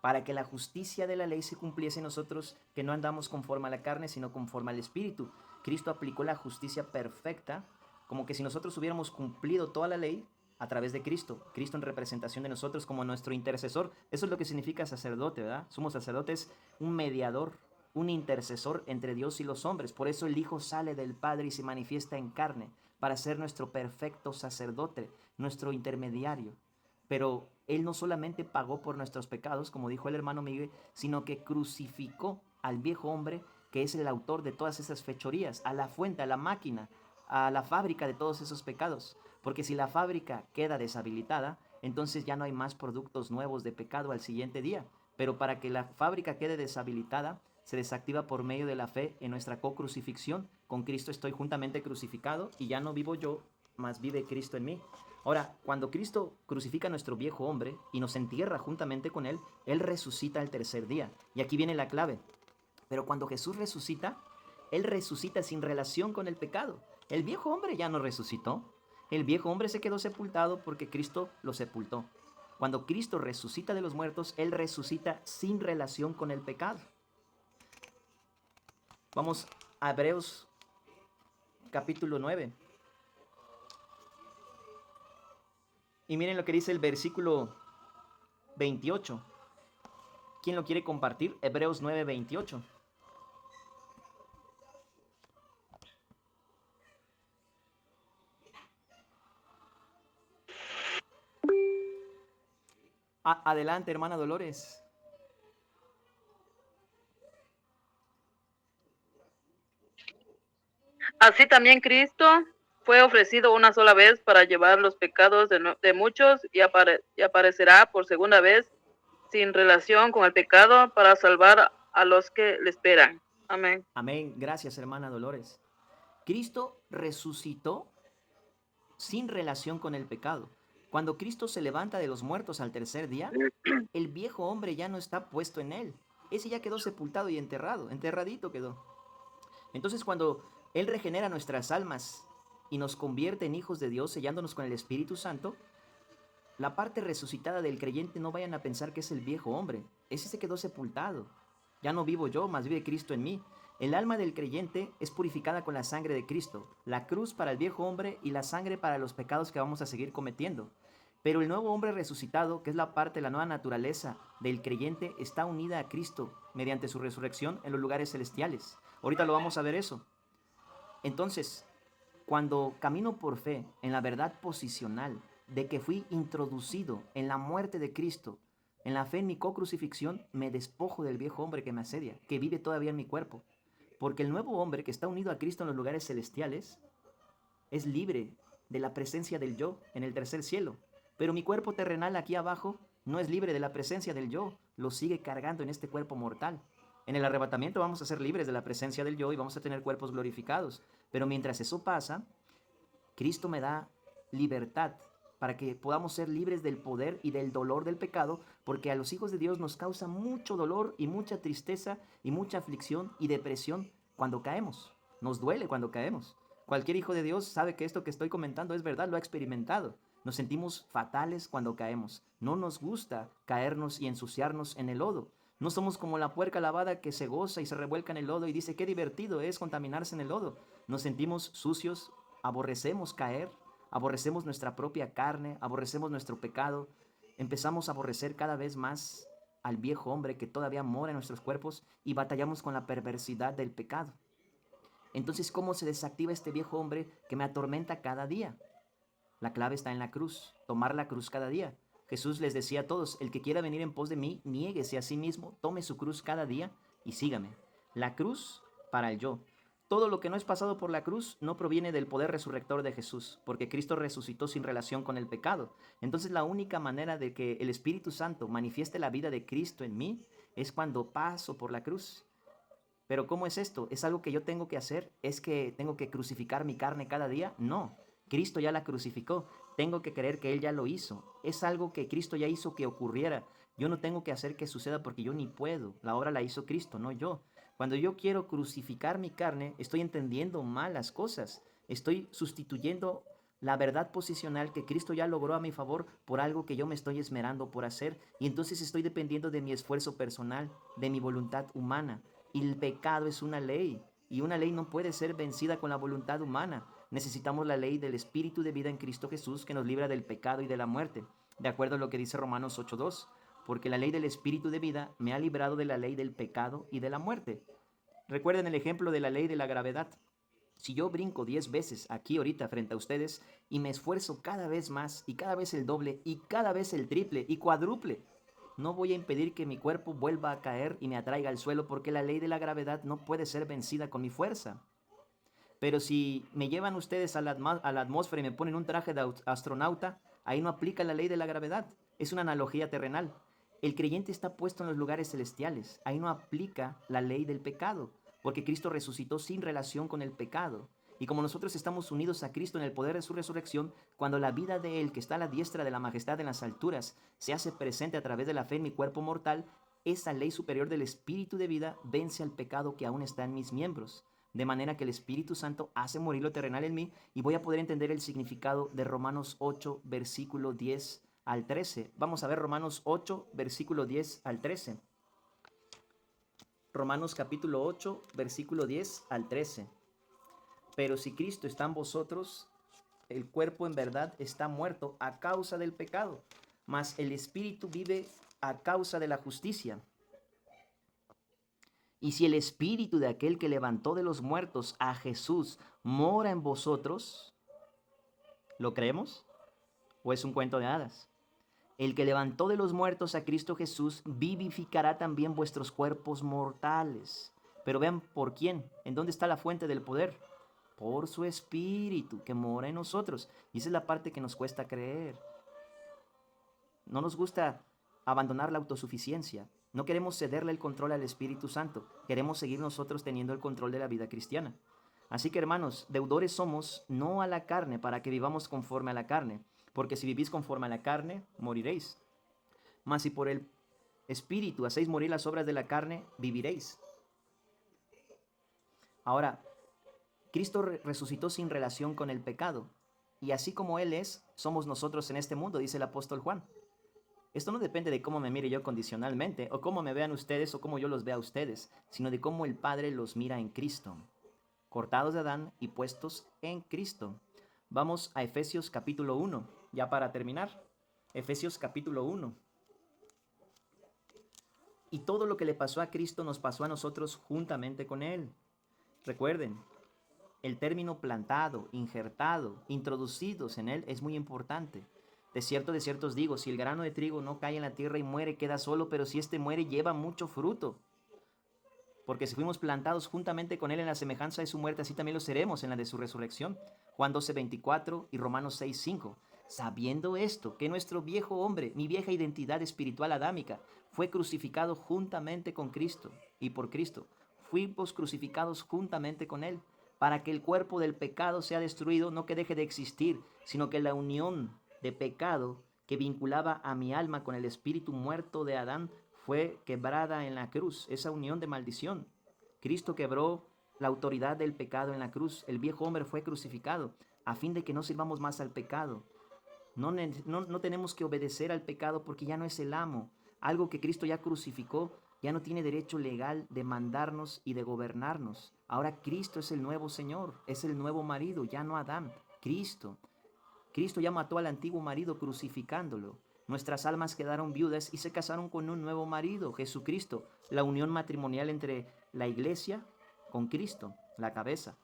para que la justicia de la ley se cumpliese en nosotros, que no andamos conforme a la carne, sino conforme al Espíritu. Cristo aplicó la justicia perfecta, como que si nosotros hubiéramos cumplido toda la ley a través de Cristo. Cristo en representación de nosotros como nuestro intercesor. Eso es lo que significa sacerdote, ¿verdad? Somos sacerdotes, un mediador, un intercesor entre Dios y los hombres. Por eso el Hijo sale del Padre y se manifiesta en carne, para ser nuestro perfecto sacerdote, nuestro intermediario. Pero Él no solamente pagó por nuestros pecados, como dijo el hermano Miguel, sino que crucificó al viejo hombre, que es el autor de todas esas fechorías, a la fuente, a la máquina, a la fábrica de todos esos pecados. Porque si la fábrica queda deshabilitada, entonces ya no hay más productos nuevos de pecado al siguiente día. Pero para que la fábrica quede deshabilitada, se desactiva por medio de la fe en nuestra co-crucifixión. Con Cristo estoy juntamente crucificado y ya no vivo yo, mas vive Cristo en mí. Ahora, cuando Cristo crucifica a nuestro viejo hombre y nos entierra juntamente con Él, Él resucita al tercer día. Y aquí viene la clave. Pero cuando Jesús resucita, Él resucita sin relación con el pecado. El viejo hombre ya no resucitó. El viejo hombre se quedó sepultado porque Cristo lo sepultó. Cuando Cristo resucita de los muertos, Él resucita sin relación con el pecado. Vamos a Hebreos capítulo 9. Y miren lo que dice el versículo 28. ¿Quién lo quiere compartir? Hebreos 9, 28. Adelante, hermana Dolores. Así también Cristo fue ofrecido una sola vez para llevar los pecados de muchos y aparecerá por segunda vez sin relación con el pecado para salvar a los que le esperan. Amén. Amén. Gracias, hermana Dolores. Cristo resucitó sin relación con el pecado. Cuando Cristo se levanta de los muertos al tercer día, el viejo hombre ya no está puesto en él. Ese ya quedó sepultado y enterrado, enterradito quedó. Entonces, cuando Él regenera nuestras almas y nos convierte en hijos de Dios, sellándonos con el Espíritu Santo, la parte resucitada del creyente no vayan a pensar que es el viejo hombre. Ese se quedó sepultado. Ya no vivo yo, mas vive Cristo en mí. El alma del creyente es purificada con la sangre de Cristo, la cruz para el viejo hombre y la sangre para los pecados que vamos a seguir cometiendo. Pero el nuevo hombre resucitado, que es la parte de la nueva naturaleza del creyente, está unida a Cristo mediante su resurrección en los lugares celestiales. Ahorita lo vamos a ver eso. Entonces, cuando camino por fe en la verdad posicional de que fui introducido en la muerte de Cristo, en la fe en mi co-crucifixión, me despojo del viejo hombre que me asedia, que vive todavía en mi cuerpo. Porque el nuevo hombre que está unido a Cristo en los lugares celestiales es libre de la presencia del yo en el tercer cielo. Pero mi cuerpo terrenal aquí abajo no es libre de la presencia del yo, lo sigue cargando en este cuerpo mortal. En el arrebatamiento vamos a ser libres de la presencia del yo y vamos a tener cuerpos glorificados. Pero mientras eso pasa, Cristo me da libertad para que podamos ser libres del poder y del dolor del pecado, porque a los hijos de Dios nos causa mucho dolor y mucha tristeza y mucha aflicción y depresión cuando caemos. Nos duele cuando caemos. Cualquier hijo de Dios sabe que esto que estoy comentando es verdad, lo ha experimentado. Nos sentimos fatales cuando caemos. No nos gusta caernos y ensuciarnos en el lodo. No somos como la puerca lavada que se goza y se revuelca en el lodo y dice qué divertido es contaminarse en el lodo. Nos sentimos sucios, aborrecemos caer, aborrecemos nuestra propia carne, aborrecemos nuestro pecado. Empezamos a aborrecer cada vez más al viejo hombre que todavía mora en nuestros cuerpos y batallamos con la perversidad del pecado. Entonces, ¿cómo se desactiva este viejo hombre que me atormenta cada día? La clave está en la cruz, tomar la cruz cada día. Jesús les decía a todos, el que quiera venir en pos de mí, niéguese a sí mismo, tome su cruz cada día y sígame. La cruz para el yo. Todo lo que no es pasado por la cruz no proviene del poder resurrector de Jesús, porque Cristo resucitó sin relación con el pecado. Entonces la única manera de que el Espíritu Santo manifieste la vida de Cristo en mí es cuando paso por la cruz. Pero ¿cómo es esto? ¿Es algo que yo tengo que hacer? ¿Es que tengo que crucificar mi carne cada día? No. Cristo ya la crucificó. Tengo que creer que Él ya lo hizo. Es algo que Cristo ya hizo que ocurriera. Yo no tengo que hacer que suceda porque yo ni puedo. La obra la hizo Cristo, no yo. Cuando yo quiero crucificar mi carne, estoy entendiendo mal las cosas. Estoy sustituyendo la verdad posicional que Cristo ya logró a mi favor por algo que yo me estoy esmerando por hacer. Y entonces estoy dependiendo de mi esfuerzo personal, de mi voluntad humana. Y el pecado es una ley. Y una ley no puede ser vencida con la voluntad humana. Necesitamos la ley del Espíritu de vida en Cristo Jesús que nos libra del pecado y de la muerte, de acuerdo a lo que dice Romanos 8:2, porque la ley del Espíritu de vida me ha librado de la ley del pecado y de la muerte. Recuerden el ejemplo de la ley de la gravedad. Si yo brinco 10 veces aquí ahorita frente a ustedes y me esfuerzo cada vez más y cada vez el doble y cada vez el triple y cuádruple, no voy a impedir que mi cuerpo vuelva a caer y me atraiga al suelo porque la ley de la gravedad no puede ser vencida con mi fuerza. Pero si me llevan ustedes a la atmósfera y me ponen un traje de astronauta, ahí no aplica la ley de la gravedad. Es una analogía terrenal. El creyente está puesto en los lugares celestiales. Ahí no aplica la ley del pecado, porque Cristo resucitó sin relación con el pecado. Y como nosotros estamos unidos a Cristo en el poder de su resurrección, cuando la vida de Él, que está a la diestra de la majestad en las alturas, se hace presente a través de la fe en mi cuerpo mortal, esa ley superior del Espíritu de vida vence al pecado que aún está en mis miembros, de manera que el Espíritu Santo hace morir lo terrenal en mí y voy a poder entender el significado de Romanos 8, versículo 10 al 13. Vamos a ver Romanos 8, versículo 10 al 13. Romanos capítulo 8, versículo 10 al 13. Pero si Cristo está en vosotros, el cuerpo en verdad está muerto a causa del pecado, mas el Espíritu vive a causa de la justicia. Y si el Espíritu de aquel que levantó de los muertos a Jesús mora en vosotros, ¿lo creemos? ¿O es un cuento de hadas? El que levantó de los muertos a Cristo Jesús vivificará también vuestros cuerpos mortales. Pero vean, ¿por quién? ¿En dónde está la fuente del poder? Por su Espíritu que mora en nosotros. Y esa es la parte que nos cuesta creer. No nos gusta abandonar la autosuficiencia. No queremos cederle el control al Espíritu Santo. Queremos seguir nosotros teniendo el control de la vida cristiana. Así que, hermanos, deudores somos no a la carne para que vivamos conforme a la carne. Porque si vivís conforme a la carne, moriréis. Mas si por el Espíritu hacéis morir las obras de la carne, viviréis. Ahora, Cristo resucitó sin relación con el pecado. Y así como Él es, somos nosotros en este mundo, dice el apóstol Juan. Esto no depende de cómo me mire yo condicionalmente, o cómo me vean ustedes, o cómo yo los vea a ustedes, sino de cómo el Padre los mira en Cristo. Cortados de Adán y puestos en Cristo. Vamos a Efesios capítulo 1, ya para terminar. Efesios capítulo 1. Y todo lo que le pasó a Cristo nos pasó a nosotros juntamente con Él. Recuerden, el término plantado, injertado, introducidos en Él es muy importante. De cierto os digo, si el grano de trigo no cae en la tierra y muere, queda solo, pero si éste muere, lleva mucho fruto. Porque si fuimos plantados juntamente con Él en la semejanza de su muerte, así también lo seremos en la de su resurrección. Juan 12:24 y Romanos 6:5. Sabiendo esto, que nuestro viejo hombre, mi vieja identidad espiritual adámica, fue crucificado juntamente con Cristo y por Cristo. Fuimos crucificados juntamente con Él, para que el cuerpo del pecado sea destruido, no que deje de existir, sino que la unión de pecado que vinculaba a mi alma con el espíritu muerto de Adán fue quebrada en la cruz, esa unión de maldición. Cristo quebró la autoridad del pecado en la cruz. El viejo hombre fue crucificado a fin de que no sirvamos más al pecado. No tenemos que obedecer al pecado porque ya no es el amo. Algo que Cristo ya crucificó ya no tiene derecho legal de mandarnos y de gobernarnos. Ahora Cristo es el nuevo Señor, es el nuevo marido, ya no Adán, Cristo. Cristo ya mató al antiguo marido crucificándolo. Nuestras almas quedaron viudas y se casaron con un nuevo marido, Jesucristo. La unión matrimonial entre la iglesia con Cristo, la cabeza.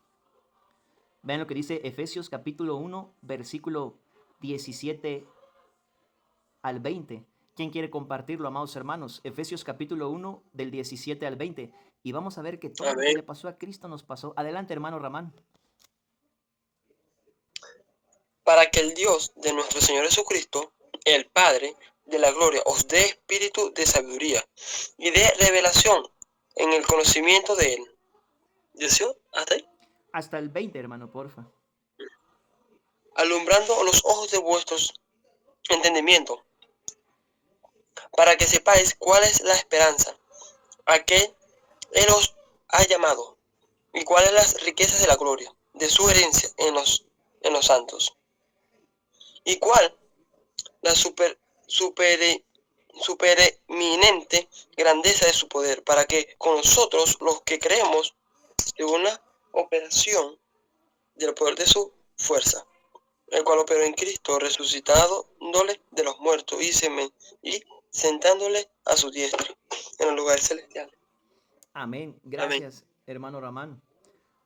Vean lo que dice Efesios capítulo 1, versículo 17 al 20. ¿Quién quiere compartirlo, amados hermanos? Efesios capítulo 1, del 17 al 20. Y vamos a ver que todo lo que le pasó a Cristo nos pasó. Adelante, hermano Ramán. Para que el Dios de nuestro Señor Jesucristo, el Padre de la gloria, os dé espíritu de sabiduría y de revelación en el conocimiento de Él. ¿Deseo? ¿Hasta ahí? Hasta el 20, hermano, porfa. Alumbrando los ojos de vuestros entendimientos, para que sepáis cuál es la esperanza a que Él os ha llamado, y cuáles las riquezas de la gloria de su herencia en los santos, y cuál la supereminente grandeza de su poder, para que con nosotros los que creemos, según la operación del poder de su fuerza, el cual operó en Cristo, resucitándole de los muertos y sentándole a su diestra en el lugar celestial. Amén. Gracias, hermano Ramán.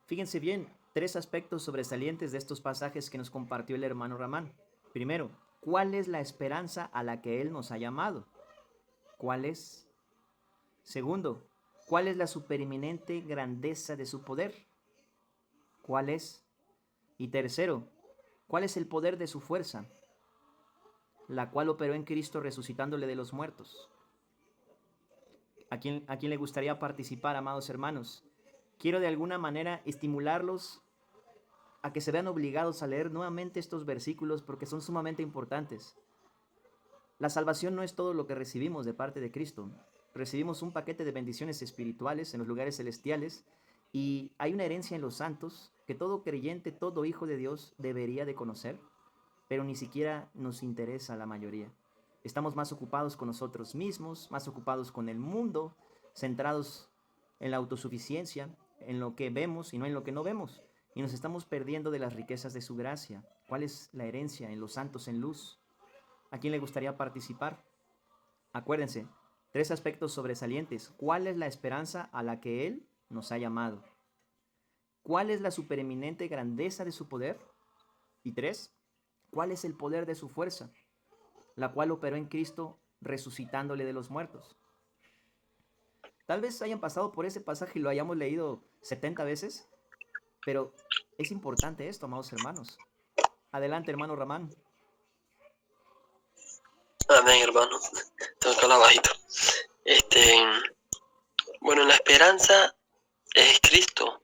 Fíjense bien, 3 aspectos sobresalientes de estos pasajes que nos compartió el hermano Ramán. Primero, ¿cuál es la esperanza a la que Él nos ha llamado? ¿Cuál es? Segundo, ¿cuál es la supereminente grandeza de su poder? ¿Cuál es? Y tercero, ¿cuál es el poder de su fuerza? La cual operó en Cristo resucitándole de los muertos. ¿A quién le gustaría participar, amados hermanos? Quiero de alguna manera estimularlos a que se vean obligados a leer nuevamente estos versículos porque son sumamente importantes. La salvación no es todo lo que recibimos de parte de Cristo. recibimos un paquete de bendiciones espirituales en los lugares celestiales y hay una herencia en los santos que todo creyente, todo hijo de Dios debería de conocer, pero ni siquiera nos interesa a la mayoría. Estamos más ocupados con nosotros mismos, más ocupados con el mundo, centrados en la autosuficiencia, en lo que vemos y no en lo que no vemos. Y nos estamos perdiendo de las riquezas de su gracia. ¿Cuál es la herencia en los santos en luz? ¿A quién le gustaría participar? Acuérdense, 3 aspectos sobresalientes. ¿Cuál es la esperanza a la que Él nos ha llamado? ¿Cuál es la supereminente grandeza de su poder? Y 3, ¿cuál es el poder de su fuerza, la cual operó en Cristo resucitándole de los muertos? Tal vez hayan pasado por ese pasaje y lo hayamos leído 70 veces, pero es importante esto, amados hermanos. Adelante, hermano Ramán. Amén, hermano. Tengo que hablar bajito. Bueno, la esperanza es Cristo.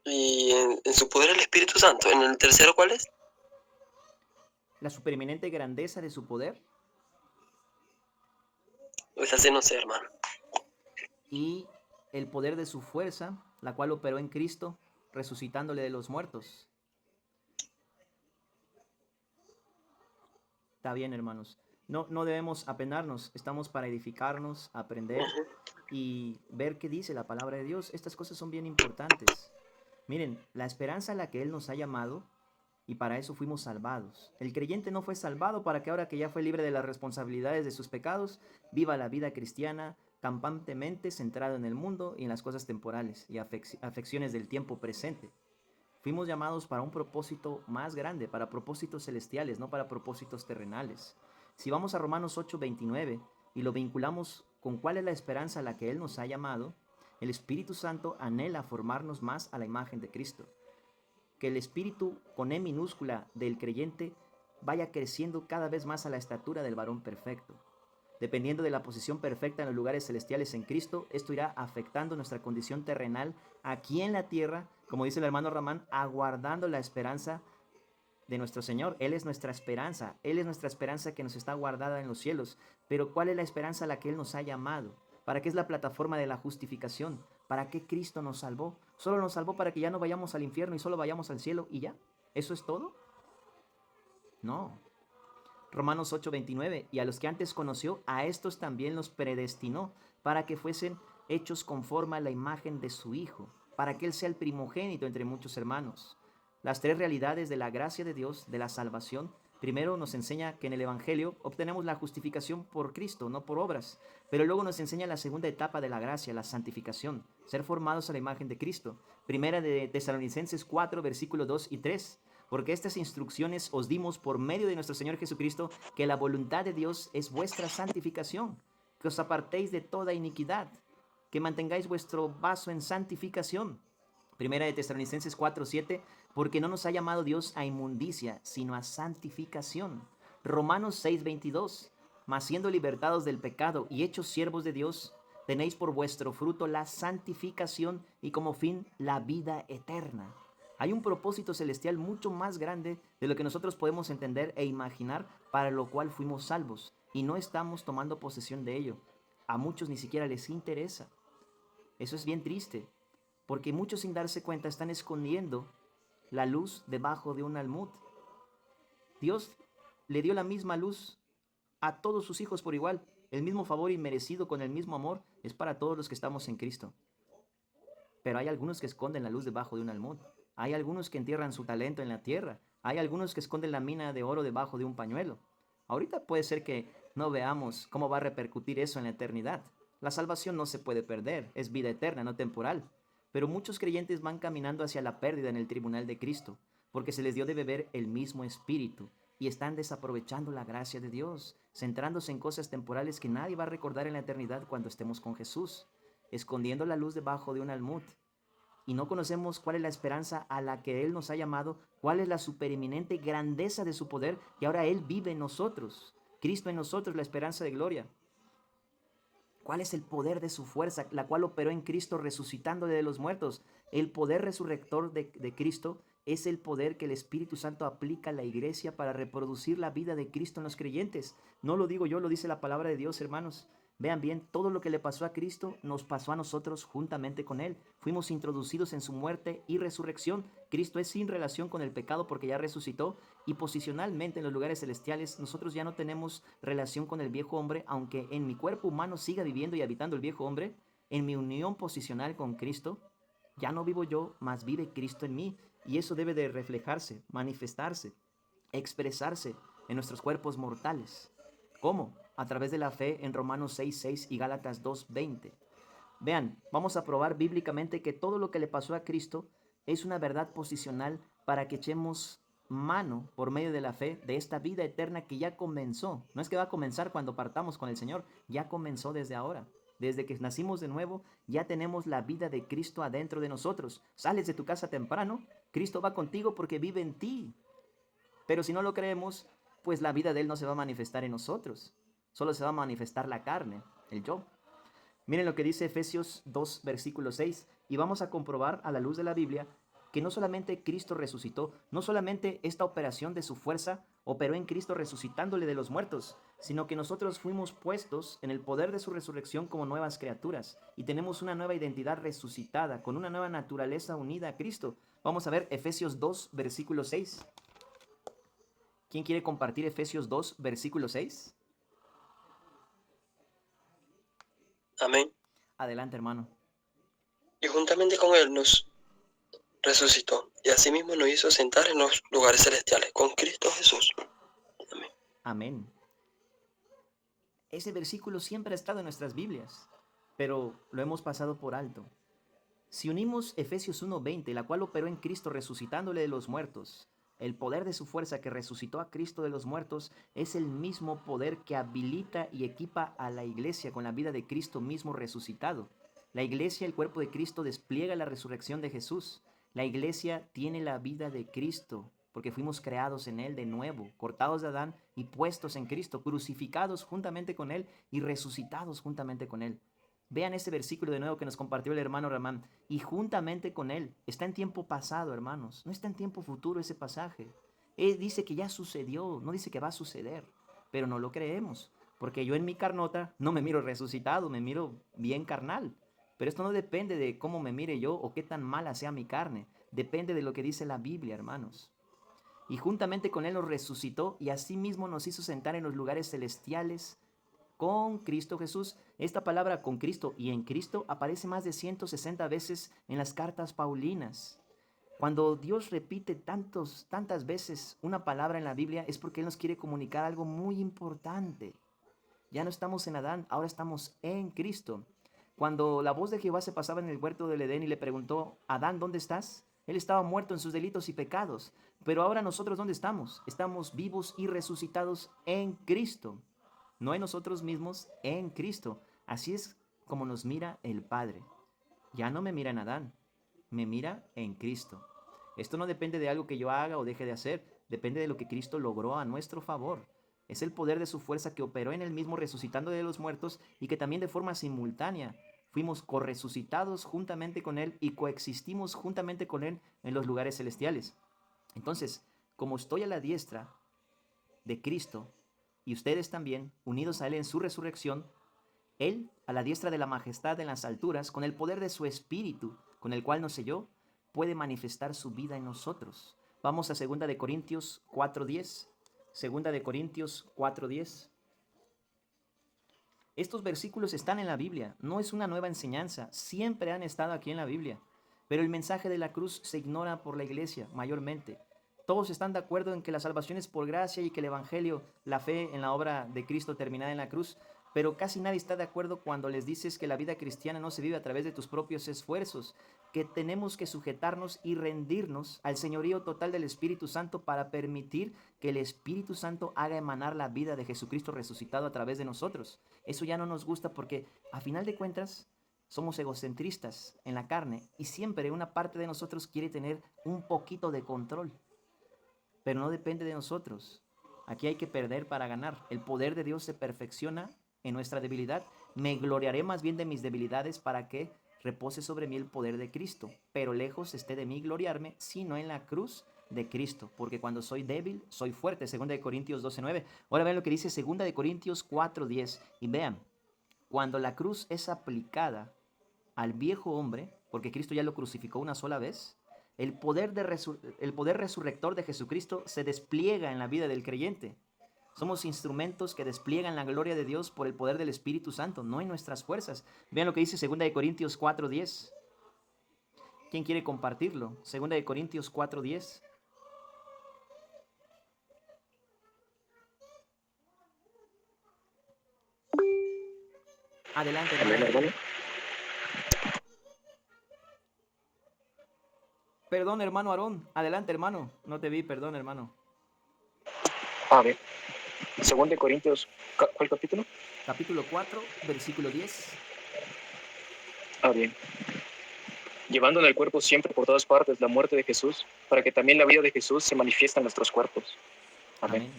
Y en su poder el Espíritu Santo. ¿En el tercero cuál es? La supereminente grandeza de su poder. Pues así no sé, hermano. Y el poder de su fuerza, la cual operó en Cristo, resucitándole de los muertos. Está bien, hermanos. No debemos apenarnos. Estamos para edificarnos, aprender y ver qué dice la palabra de Dios. Estas cosas son bien importantes. Miren, la esperanza a la que Él nos ha llamado, y para eso fuimos salvados. El creyente no fue salvado para que ahora que ya fue libre de las responsabilidades de sus pecados, viva la vida cristiana campantemente centrado en el mundo y en las cosas temporales y afecciones del tiempo presente. Fuimos llamados para un propósito más grande, para propósitos celestiales, no para propósitos terrenales. Si vamos a Romanos 8:29 y lo vinculamos con cuál es la esperanza a la que Él nos ha llamado, el Espíritu Santo anhela formarnos más a la imagen de Cristo. Que el espíritu con E minúscula del creyente vaya creciendo cada vez más a la estatura del varón perfecto. Dependiendo de la posición perfecta en los lugares celestiales en Cristo, esto irá afectando nuestra condición terrenal aquí en la tierra, como dice el hermano Ramán, aguardando la esperanza de nuestro Señor. Él es nuestra esperanza que nos está guardada en los cielos. Pero ¿cuál es la esperanza a la que Él nos ha llamado? ¿Para qué es la plataforma de la justificación? ¿Para qué Cristo nos salvó? ¿Solo nos salvó para que ya no vayamos al infierno y solo vayamos al cielo y ya? ¿Eso es todo? No. Romanos 8:29, y a los que antes conoció, a estos también los predestinó, para que fuesen hechos conforme a la imagen de su Hijo, para que Él sea el primogénito entre muchos hermanos. Las 3 realidades de la gracia de Dios, de la salvación, primero nos enseña que en el Evangelio obtenemos la justificación por Cristo, no por obras. Pero luego nos enseña la segunda etapa de la gracia, la santificación, ser formados a la imagen de Cristo. Primera de Tesalonicenses 4, versículos 2 y 3. Porque estas instrucciones os dimos por medio de nuestro Señor Jesucristo, que la voluntad de Dios es vuestra santificación, que os apartéis de toda iniquidad, que mantengáis vuestro vaso en santificación. Primera de Tesalonicenses 4:7, porque no nos ha llamado Dios a inmundicia, sino a santificación. Romanos 6:22, mas siendo libertados del pecado y hechos siervos de Dios, tenéis por vuestro fruto la santificación y como fin la vida eterna. Hay un propósito celestial mucho más grande de lo que nosotros podemos entender e imaginar, para lo cual fuimos salvos, y no estamos tomando posesión de ello. A muchos ni siquiera les interesa. Eso es bien triste, porque muchos sin darse cuenta están escondiendo la luz debajo de un almud. Dios le dio la misma luz a todos sus hijos por igual. El mismo favor inmerecido con el mismo amor es para todos los que estamos en Cristo. Pero hay algunos que esconden la luz debajo de un almud. Hay algunos que entierran su talento en la tierra. Hay algunos que esconden la mina de oro debajo de un pañuelo. Ahorita puede ser que no veamos cómo va a repercutir eso en la eternidad. La salvación no se puede perder, es vida eterna, no temporal. Pero muchos creyentes van caminando hacia la pérdida en el tribunal de Cristo, porque se les dio de beber el mismo espíritu, y están desaprovechando la gracia de Dios, centrándose en cosas temporales que nadie va a recordar en la eternidad cuando estemos con Jesús, escondiendo la luz debajo de un almud. Y no conocemos cuál es la esperanza a la que Él nos ha llamado, cuál es la supereminente grandeza de su poder, y ahora Él vive en nosotros. Cristo en nosotros, la esperanza de gloria. ¿Cuál es el poder de su fuerza, la cual operó en Cristo resucitándole de los muertos? El poder resurrector de Cristo es el poder que el Espíritu Santo aplica a la iglesia para reproducir la vida de Cristo en los creyentes. No lo digo yo, lo dice la palabra de Dios, hermanos. Vean bien, todo lo que le pasó a Cristo nos pasó a nosotros juntamente con Él. Fuimos introducidos en su muerte y resurrección. Cristo es sin relación con el pecado porque ya resucitó, y posicionalmente en los lugares celestiales nosotros ya no tenemos relación con el viejo hombre, aunque en mi cuerpo humano siga viviendo y habitando el viejo hombre. En mi unión posicional con Cristo, ya no vivo yo, mas vive Cristo en mí, y eso debe de reflejarse, manifestarse, expresarse en nuestros cuerpos mortales. ¿Cómo? A través de la fe en Romanos 6:6 y Gálatas 2:20. Vean, vamos a probar bíblicamente que todo lo que le pasó a Cristo es una verdad posicional para que echemos mano por medio de la fe de esta vida eterna que ya comenzó. No es que va a comenzar cuando partamos con el Señor, ya comenzó desde ahora. Desde que nacimos de nuevo, ya tenemos la vida de Cristo adentro de nosotros. Sales de tu casa temprano, Cristo va contigo porque vive en ti. Pero si no lo creemos, pues la vida de Él no se va a manifestar en nosotros. Solo se va a manifestar la carne, el yo. Miren lo que dice Efesios 2, versículo 6. Y vamos a comprobar a la luz de la Biblia que no solamente Cristo resucitó, no solamente esta operación de su fuerza operó en Cristo resucitándole de los muertos, sino que nosotros fuimos puestos en el poder de su resurrección como nuevas criaturas y tenemos una nueva identidad resucitada, con una nueva naturaleza unida a Cristo. Vamos a ver Efesios 2, versículo 6. ¿Quién quiere compartir Efesios 2, versículo 6? Amén. Adelante, hermano. Y juntamente con Él nos resucitó, y asimismo nos hizo sentar en los lugares celestiales con Cristo Jesús. Amén. Amén. Ese versículo siempre ha estado en nuestras Biblias, pero lo hemos pasado por alto. Si unimos Efesios 1:20, la cual operó en Cristo resucitándole de los muertos, el poder de su fuerza que resucitó a Cristo de los muertos es el mismo poder que habilita y equipa a la iglesia con la vida de Cristo mismo resucitado. La iglesia, el cuerpo de Cristo, despliega la resurrección de Jesús. La iglesia tiene la vida de Cristo, porque fuimos creados en Él de nuevo, cortados de Adán y puestos en Cristo, crucificados juntamente con Él y resucitados juntamente con Él. Vean ese versículo de nuevo que nos compartió el hermano Ramán. Y juntamente con Él. Está en tiempo pasado, hermanos. No está en tiempo futuro ese pasaje. Él dice que ya sucedió, no dice que va a suceder. Pero no lo creemos, porque yo en mi carnota no me miro resucitado, me miro bien carnal. Pero esto no depende de cómo me mire yo o qué tan mala sea mi carne. Depende de lo que dice la Biblia, hermanos. Y juntamente con Él nos resucitó y asimismo nos hizo sentar en los lugares celestiales con Cristo Jesús. Esta palabra con Cristo y en Cristo aparece más de 160 veces en las cartas paulinas. Cuando Dios repite tantas veces una palabra en la Biblia es porque Él nos quiere comunicar algo muy importante. Ya no estamos en Adán, ahora estamos en Cristo. Cuando la voz de Jehová se pasaba en el huerto del Edén y le preguntó, Adán, ¿dónde estás? Él estaba muerto en sus delitos y pecados. Pero ahora nosotros, ¿dónde estamos? Estamos vivos y resucitados en Cristo. No en nosotros mismos, en Cristo. Así es como nos mira el Padre. Ya no me mira en Adán, me mira en Cristo. Esto no depende de algo que yo haga o deje de hacer, depende de lo que Cristo logró a nuestro favor. Es el poder de su fuerza que operó en Él mismo resucitando de los muertos y que también de forma simultánea fuimos corresucitados juntamente con Él y coexistimos juntamente con Él en los lugares celestiales. Entonces, como estoy a la diestra de Cristo y ustedes también, unidos a Él en su resurrección, Él, a la diestra de la majestad en las alturas, con el poder de su Espíritu, con el cual nos selló, puede manifestar su vida en nosotros. Vamos a 2 de Corintios 4:10. 2 de Corintios 4:10. Estos versículos están en la Biblia, no es una nueva enseñanza, siempre han estado aquí en la Biblia, pero el mensaje de la cruz se ignora por la iglesia mayormente. Todos están de acuerdo en que la salvación es por gracia y que el evangelio, la fe en la obra de Cristo terminada en la cruz, pero casi nadie está de acuerdo cuando les dices que la vida cristiana no se vive a través de tus propios esfuerzos, que tenemos que sujetarnos y rendirnos al señorío total del Espíritu Santo para permitir que el Espíritu Santo haga emanar la vida de Jesucristo resucitado a través de nosotros. Eso ya no nos gusta porque, a final de cuentas, somos egocentristas en la carne y siempre una parte de nosotros quiere tener un poquito de control, pero no depende de nosotros. Aquí hay que perder para ganar. El poder de Dios se perfecciona en nuestra debilidad. Me gloriaré más bien de mis debilidades para que repose sobre mí el poder de Cristo, pero lejos esté de mí gloriarme, sino en la cruz de Cristo, porque cuando soy débil, soy fuerte. 2 Corintios 12:9. Ahora vean lo que dice 2 Corintios 4:10, y vean, cuando la cruz es aplicada al viejo hombre, porque Cristo ya lo crucificó una sola vez, el poder resurrector de Jesucristo se despliega en la vida del creyente. Somos instrumentos que despliegan la gloria de Dios por el poder del Espíritu Santo, no en nuestras fuerzas. Vean lo que dice 2 Corintios 4:10. ¿Quién quiere compartirlo? 2 Corintios 4:10. Adelante, hermano. Perdón, hermano Aarón. Adelante, hermano. No te vi, perdón, hermano. Bien. 2 Corintios, ¿cuál capítulo? Capítulo 4, versículo 10. Bien. Llevando en el cuerpo siempre por todas partes la muerte de Jesús, para que también la vida de Jesús se manifieste en nuestros cuerpos. Amén.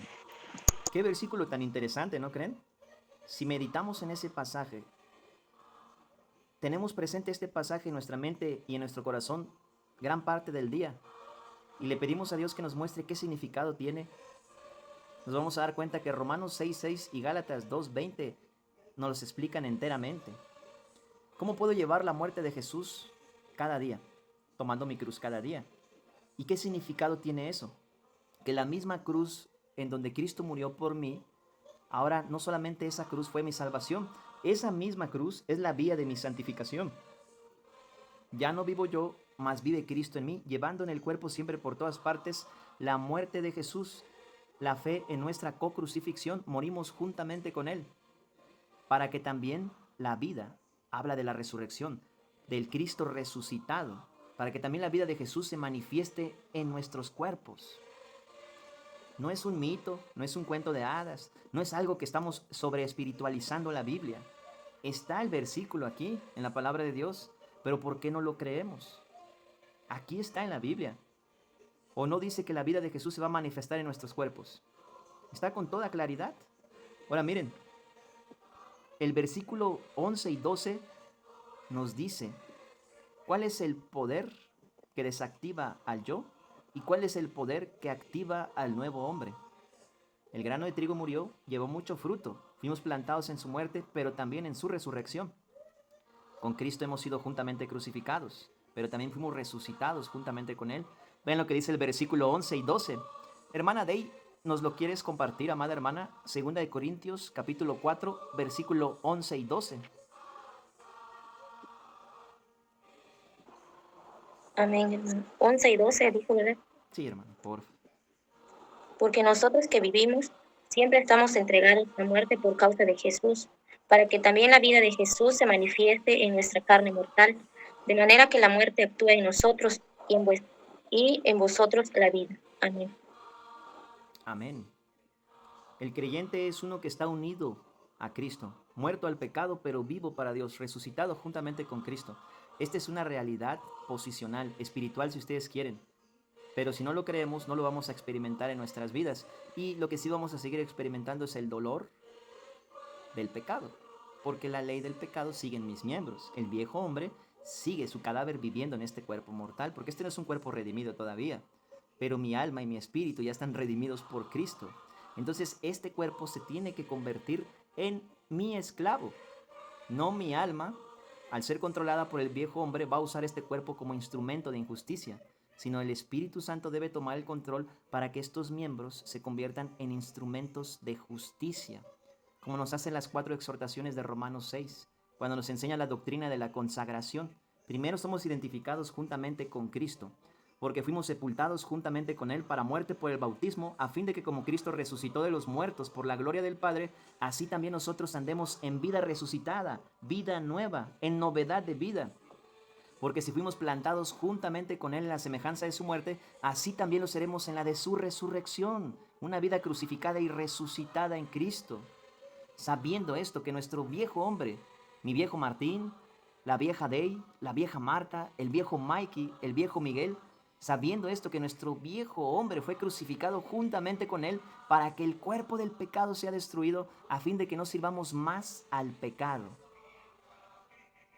Qué versículo tan interesante, ¿no creen? Si meditamos en ese pasaje, tenemos presente este pasaje en nuestra mente y en nuestro corazón gran parte del día, y le pedimos a Dios que nos muestre qué significado tiene, nos vamos a dar cuenta que Romanos 6:6 y Gálatas 2:20 nos los explican enteramente. ¿Cómo puedo llevar la muerte de Jesús cada día? Tomando mi cruz cada día. ¿Y qué significado tiene eso? Que la misma cruz en donde Cristo murió por mí, ahora no solamente esa cruz fue mi salvación, esa misma cruz es la vía de mi santificación. Ya no vivo yo, mas vive Cristo en mí, llevando en el cuerpo siempre por todas partes la muerte de Jesús. La fe en nuestra co-crucifixión, morimos juntamente con Él, para que también la vida, habla de la resurrección, del Cristo resucitado, para que también la vida de Jesús se manifieste en nuestros cuerpos. No es un mito, no es un cuento de hadas, no es algo que estamos sobreespiritualizando la Biblia. Está el versículo aquí, en la palabra de Dios, pero ¿por qué no lo creemos? Aquí está en la Biblia. ¿O no dice que la vida de Jesús se va a manifestar en nuestros cuerpos? Está con toda claridad. Ahora miren, el versículo 11 y 12 nos dice cuál es el poder que desactiva al yo y cuál es el poder que activa al nuevo hombre. El grano de trigo murió, llevó mucho fruto, fuimos plantados en su muerte, pero también en su resurrección. Con Cristo hemos sido juntamente crucificados, pero también fuimos resucitados juntamente con Él. Ven lo que dice el versículo 11 y 12. Hermana Dey, ¿nos lo quieres compartir, amada hermana? 2 Corintios, capítulo 4, versículo 11 y 12. Amén, hermano. 11 y 12, dijo, ¿verdad? Sí, hermano, por favor. Porque nosotros que vivimos, siempre estamos entregados a muerte por causa de Jesús, para que también la vida de Jesús se manifieste en nuestra carne mortal, de manera que la muerte actúe en nosotros y en vosotros la vida. Amén. Amén. El creyente es uno que está unido a Cristo, muerto al pecado, pero vivo para Dios, resucitado juntamente con Cristo. Esta es una realidad posicional, espiritual, si ustedes quieren. Pero si no lo creemos, no lo vamos a experimentar en nuestras vidas. Y lo que sí vamos a seguir experimentando es el dolor del pecado, porque la ley del pecado sigue en mis miembros. El viejo hombre sigue su cadáver viviendo en este cuerpo mortal, porque este no es un cuerpo redimido todavía, pero mi alma y mi espíritu ya están redimidos por Cristo. Entonces este cuerpo se tiene que convertir en mi esclavo. No mi alma, al ser controlada por el viejo hombre, va a usar este cuerpo como instrumento de injusticia, sino el Espíritu Santo debe tomar el control para que estos miembros se conviertan en instrumentos de justicia, como nos hacen las 4 exhortaciones de Romanos 6, cuando nos enseña la doctrina de la consagración. Primero somos identificados juntamente con Cristo, porque fuimos sepultados juntamente con Él para muerte por el bautismo, a fin de que como Cristo resucitó de los muertos por la gloria del Padre, así también nosotros andemos en vida resucitada, vida nueva, en novedad de vida. Porque si fuimos plantados juntamente con Él en la semejanza de su muerte, así también lo seremos en la de su resurrección, una vida crucificada y resucitada en Cristo. Sabiendo esto, que nuestro viejo hombre, mi viejo Martín, la vieja Dey, la vieja Marta, el viejo Mikey, el viejo Miguel, sabiendo esto, que nuestro viejo hombre fue crucificado juntamente con Él para que el cuerpo del pecado sea destruido, a fin de que no sirvamos más al pecado.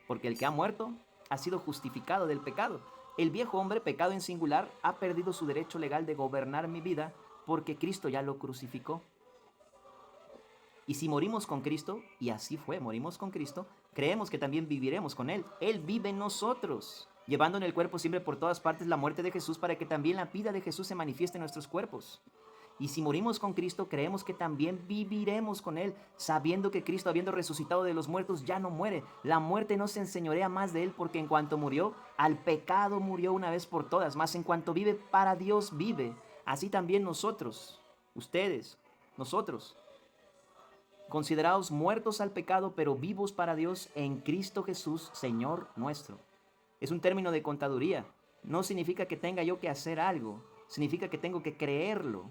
Porque el que ha muerto ha sido justificado del pecado. El viejo hombre, pecado en singular, ha perdido su derecho legal de gobernar mi vida porque Cristo ya lo crucificó. Y si morimos con Cristo, y así fue, morimos con Cristo, creemos que también viviremos con Él. Él vive en nosotros, llevando en el cuerpo siempre por todas partes la muerte de Jesús para que también la vida de Jesús se manifieste en nuestros cuerpos. Y si morimos con Cristo, creemos que también viviremos con Él, sabiendo que Cristo, habiendo resucitado de los muertos, ya no muere. La muerte no se enseñorea más de Él, porque en cuanto murió, al pecado murió una vez por todas, mas en cuanto vive, para Dios vive. Así también nosotros, ustedes, nosotros, considerados muertos al pecado, pero vivos para Dios en Cristo Jesús, Señor nuestro. Es un término de contaduría. No significa que tenga yo que hacer algo, significa que tengo que creerlo.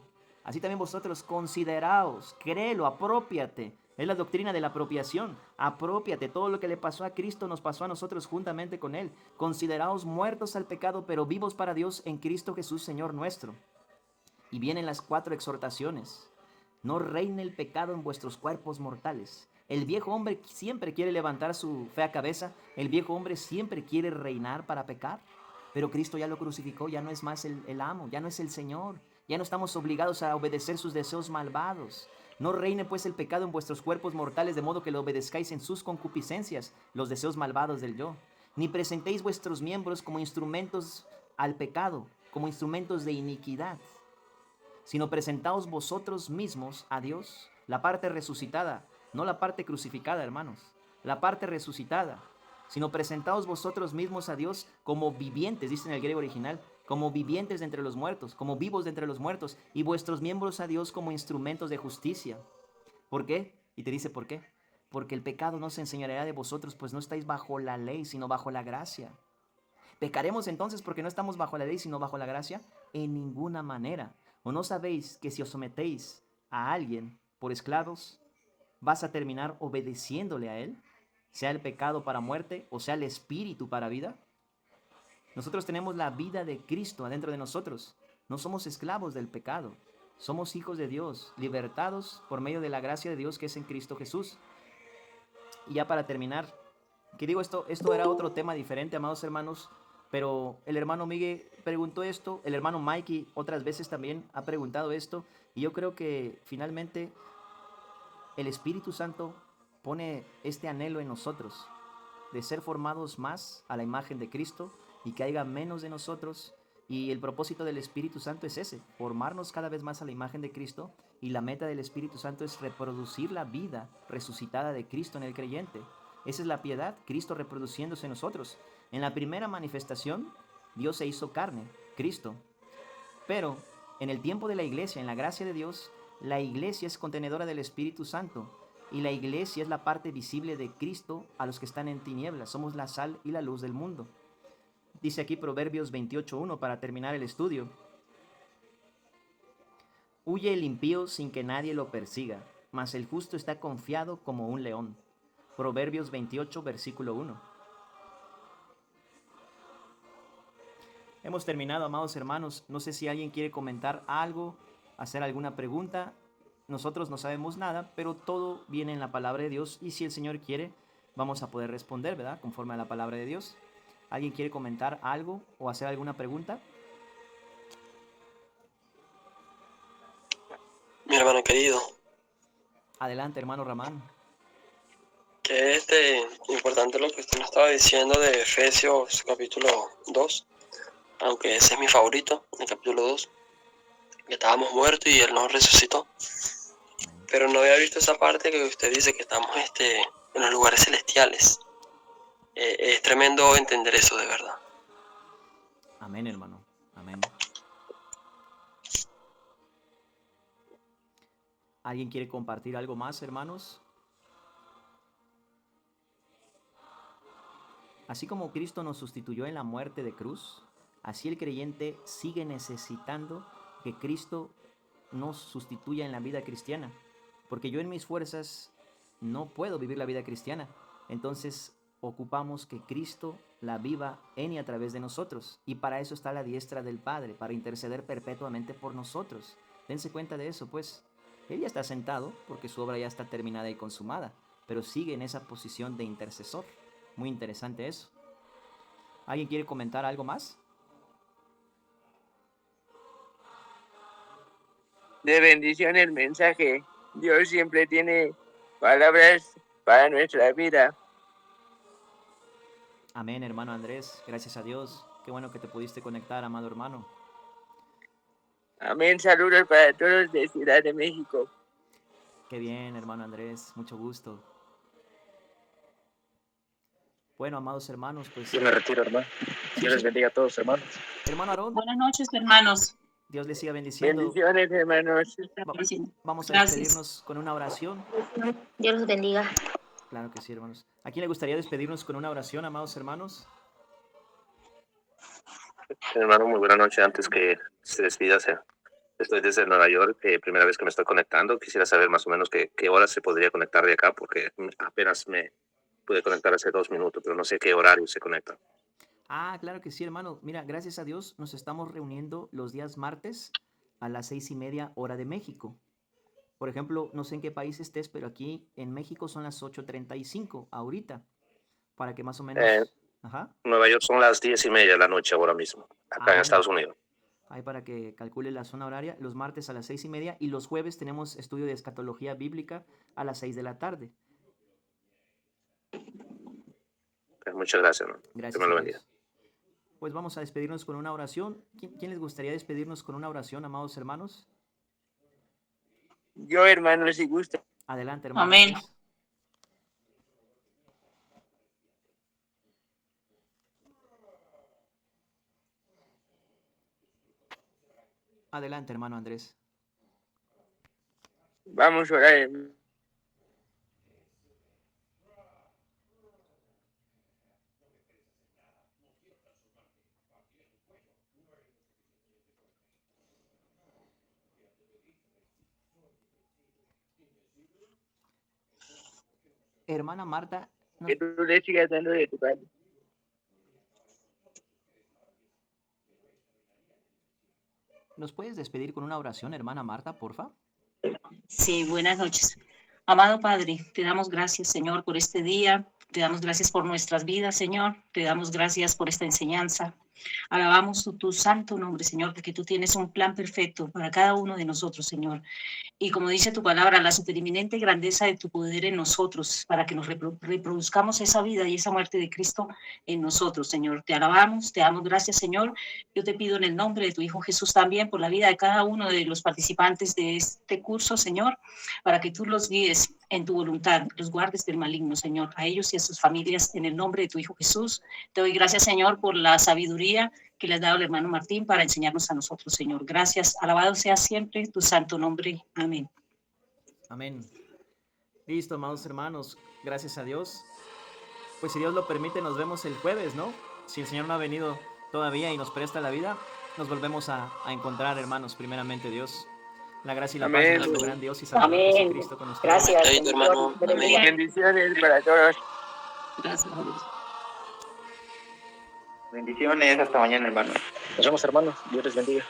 Así también vosotros consideraos, créelo, apropiate. Es la doctrina de la apropiación. Apropiate. Todo lo que le pasó a Cristo nos pasó a nosotros juntamente con Él. Consideraos muertos al pecado, pero vivos para Dios en Cristo Jesús, Señor nuestro. Y vienen las 4 exhortaciones. No reine el pecado en vuestros cuerpos mortales. El viejo hombre siempre quiere levantar su fea cabeza. El viejo hombre siempre quiere reinar para pecar. Pero Cristo ya lo crucificó, ya no es más el amo, ya no es el Señor. Ya no estamos obligados a obedecer sus deseos malvados. No reine pues el pecado en vuestros cuerpos mortales, de modo que lo obedezcáis en sus concupiscencias, los deseos malvados del yo. Ni presentéis vuestros miembros como instrumentos al pecado, como instrumentos de iniquidad, sino presentaos vosotros mismos a Dios, la parte resucitada, no la parte crucificada, hermanos, la parte resucitada, sino presentaos vosotros mismos a Dios como vivientes, dice en el griego original, como vivientes de entre los muertos, como vivos de entre los muertos, y vuestros miembros a Dios como instrumentos de justicia. ¿Por qué? Y te dice por qué. Porque el pecado no se enseñoreará de vosotros, pues no estáis bajo la ley, sino bajo la gracia. ¿Pecaremos entonces porque no estamos bajo la ley, sino bajo la gracia? En ninguna manera. ¿O no sabéis que si os sometéis a alguien por esclavos, vas a terminar obedeciéndole a él? Sea el pecado para muerte o sea el espíritu para vida. Nosotros tenemos la vida de Cristo adentro de nosotros. No somos esclavos del pecado. Somos hijos de Dios, libertados por medio de la gracia de Dios que es en Cristo Jesús. Y ya para terminar, que digo esto era otro tema diferente, amados hermanos, pero el hermano Miguel preguntó esto, el hermano Mikey otras veces también ha preguntado esto, y yo creo que finalmente el Espíritu Santo pone este anhelo en nosotros, de ser formados más a la imagen de Cristo y que haya menos de nosotros, y el propósito del Espíritu Santo es ese, formarnos cada vez más a la imagen de Cristo, y la meta del Espíritu Santo es reproducir la vida resucitada de Cristo en el creyente. Esa es la piedad, Cristo reproduciéndose en nosotros. En la primera manifestación, Dios se hizo carne, Cristo. Pero en el tiempo de la iglesia, en la gracia de Dios, la iglesia es contenedora del Espíritu Santo. Y la iglesia es la parte visible de Cristo a los que están en tinieblas. Somos la sal y la luz del mundo. Dice aquí Proverbios 28:1 para terminar el estudio. Huye el impío sin que nadie lo persiga, mas el justo está confiado como un león. Proverbios 28, versículo 1. Hemos terminado, amados hermanos. No sé si alguien quiere comentar algo, hacer alguna pregunta. Nosotros no sabemos nada, pero todo viene en la palabra de Dios y si el Señor quiere, vamos a poder responder, ¿verdad? Conforme a la palabra de Dios. ¿Alguien quiere comentar algo o hacer alguna pregunta? Mi hermano querido, Adelante, hermano Ramán. que importante lo que usted nos estaba diciendo de Efesios capítulo 2, aunque ese es mi favorito, el capítulo 2, que estábamos muertos y Él nos resucitó. Pero no había visto esa parte que usted dice que estamos en los lugares celestiales. Es tremendo entender eso, de verdad. Amén, hermano. Amén. ¿Alguien quiere compartir algo más, hermanos? Así como Cristo nos sustituyó en la muerte de cruz, así el creyente sigue necesitando que Cristo nos sustituya en la vida cristiana. Porque yo en mis fuerzas no puedo vivir la vida cristiana. Entonces ocupamos que Cristo la viva en y a través de nosotros. Y para eso está la diestra del Padre, para interceder perpetuamente por nosotros. Dense cuenta de eso, pues. Él ya está sentado porque su obra ya está terminada y consumada, pero sigue en esa posición de intercesor. Muy interesante eso. ¿Alguien quiere comentar algo más? De bendición el mensaje. Dios siempre tiene palabras para nuestra vida. Amén, hermano Andrés. Gracias a Dios. Qué bueno que te pudiste conectar, amado hermano. Amén. Saludos para todos de Ciudad de México. Qué bien, hermano Andrés. Mucho gusto. Bueno, amados hermanos, pues... Yo me retiro, hermano. Dios les bendiga a todos, hermanos. Hermano Aarón, Buenas noches, hermanos. Dios les siga bendiciendo. Bendiciones, hermanos. Vamos a Gracias. despedirnos con una oración. Dios los bendiga. Claro que sí, hermanos. ¿A quién le gustaría despedirnos con una oración, amados hermanos? Hermano, muy buena noche. Antes que se despida, estoy desde Nueva York, primera vez que me estoy conectando. Quisiera saber más o menos qué hora se podría conectar de acá, porque apenas me pude conectar hace 2 minutos, pero no sé qué horario se conecta. Ah, claro que sí, hermano. Mira, gracias a Dios nos estamos reuniendo los días martes a las 6:30 hora de México. Por ejemplo, no sé en qué país estés, pero aquí en México son las 8:35 ahorita, para que más o menos... Ajá. Nueva York son las 10:30 de la noche ahora mismo, acá en Estados Unidos. Ahí para que calcule la zona horaria, los martes a las 6:30 y los jueves tenemos estudio de escatología bíblica a las 6 de la tarde. Muchas gracias, hermano. Gracias. Que me lo bendiga. Pues vamos a despedirnos con una oración. ¿Quién les gustaría despedirnos con una oración, amados hermanos? Yo, hermano, si gusta. Adelante, hermano. Amén. Adelante, hermano Andrés. Vamos a orar. Hermana Marta, Que tú le sigas dando de tu parte. ¿nos puedes despedir con una oración, hermana Marta, porfa? Sí, buenas noches. Amado Padre, te damos gracias, Señor, por este día. Te damos gracias por nuestras vidas, Señor. Te damos gracias por esta enseñanza. Alabamos tu santo nombre, Señor, porque tú tienes un plan perfecto para cada uno de nosotros, Señor. Y como dice tu palabra, la supereminente grandeza de tu poder en nosotros, para que nos reproduzcamos esa vida y esa muerte de Cristo en nosotros, Señor. Te alabamos, te damos gracias, Señor. Yo te pido en el nombre de tu Hijo Jesús también por la vida de cada uno de los participantes de este curso, Señor, para que tú los guíes en tu voluntad, los guardes del maligno, Señor, a ellos y a sus familias, en el nombre de tu Hijo Jesús. Te doy gracias, Señor, por la sabiduría que le has dado al hermano Martín para enseñarnos a nosotros, Señor. Gracias. Alabado sea siempre tu santo nombre. Amén. Amén. Listo, amados hermanos. Gracias a Dios. Pues si Dios lo permite, nos vemos el jueves, ¿no? Si el Señor no ha venido todavía y nos presta la vida, nos volvemos a encontrar, hermanos, primeramente Dios. La gracia y la paz de nuestro gran Dios y Salvador Jesucristo con ustedes. Gracias. Ahí, hermano. Amén. Bendiciones para todos. Gracias. Bendiciones, hasta mañana, hermano. Nos vemos, hermanos. Dios les bendiga.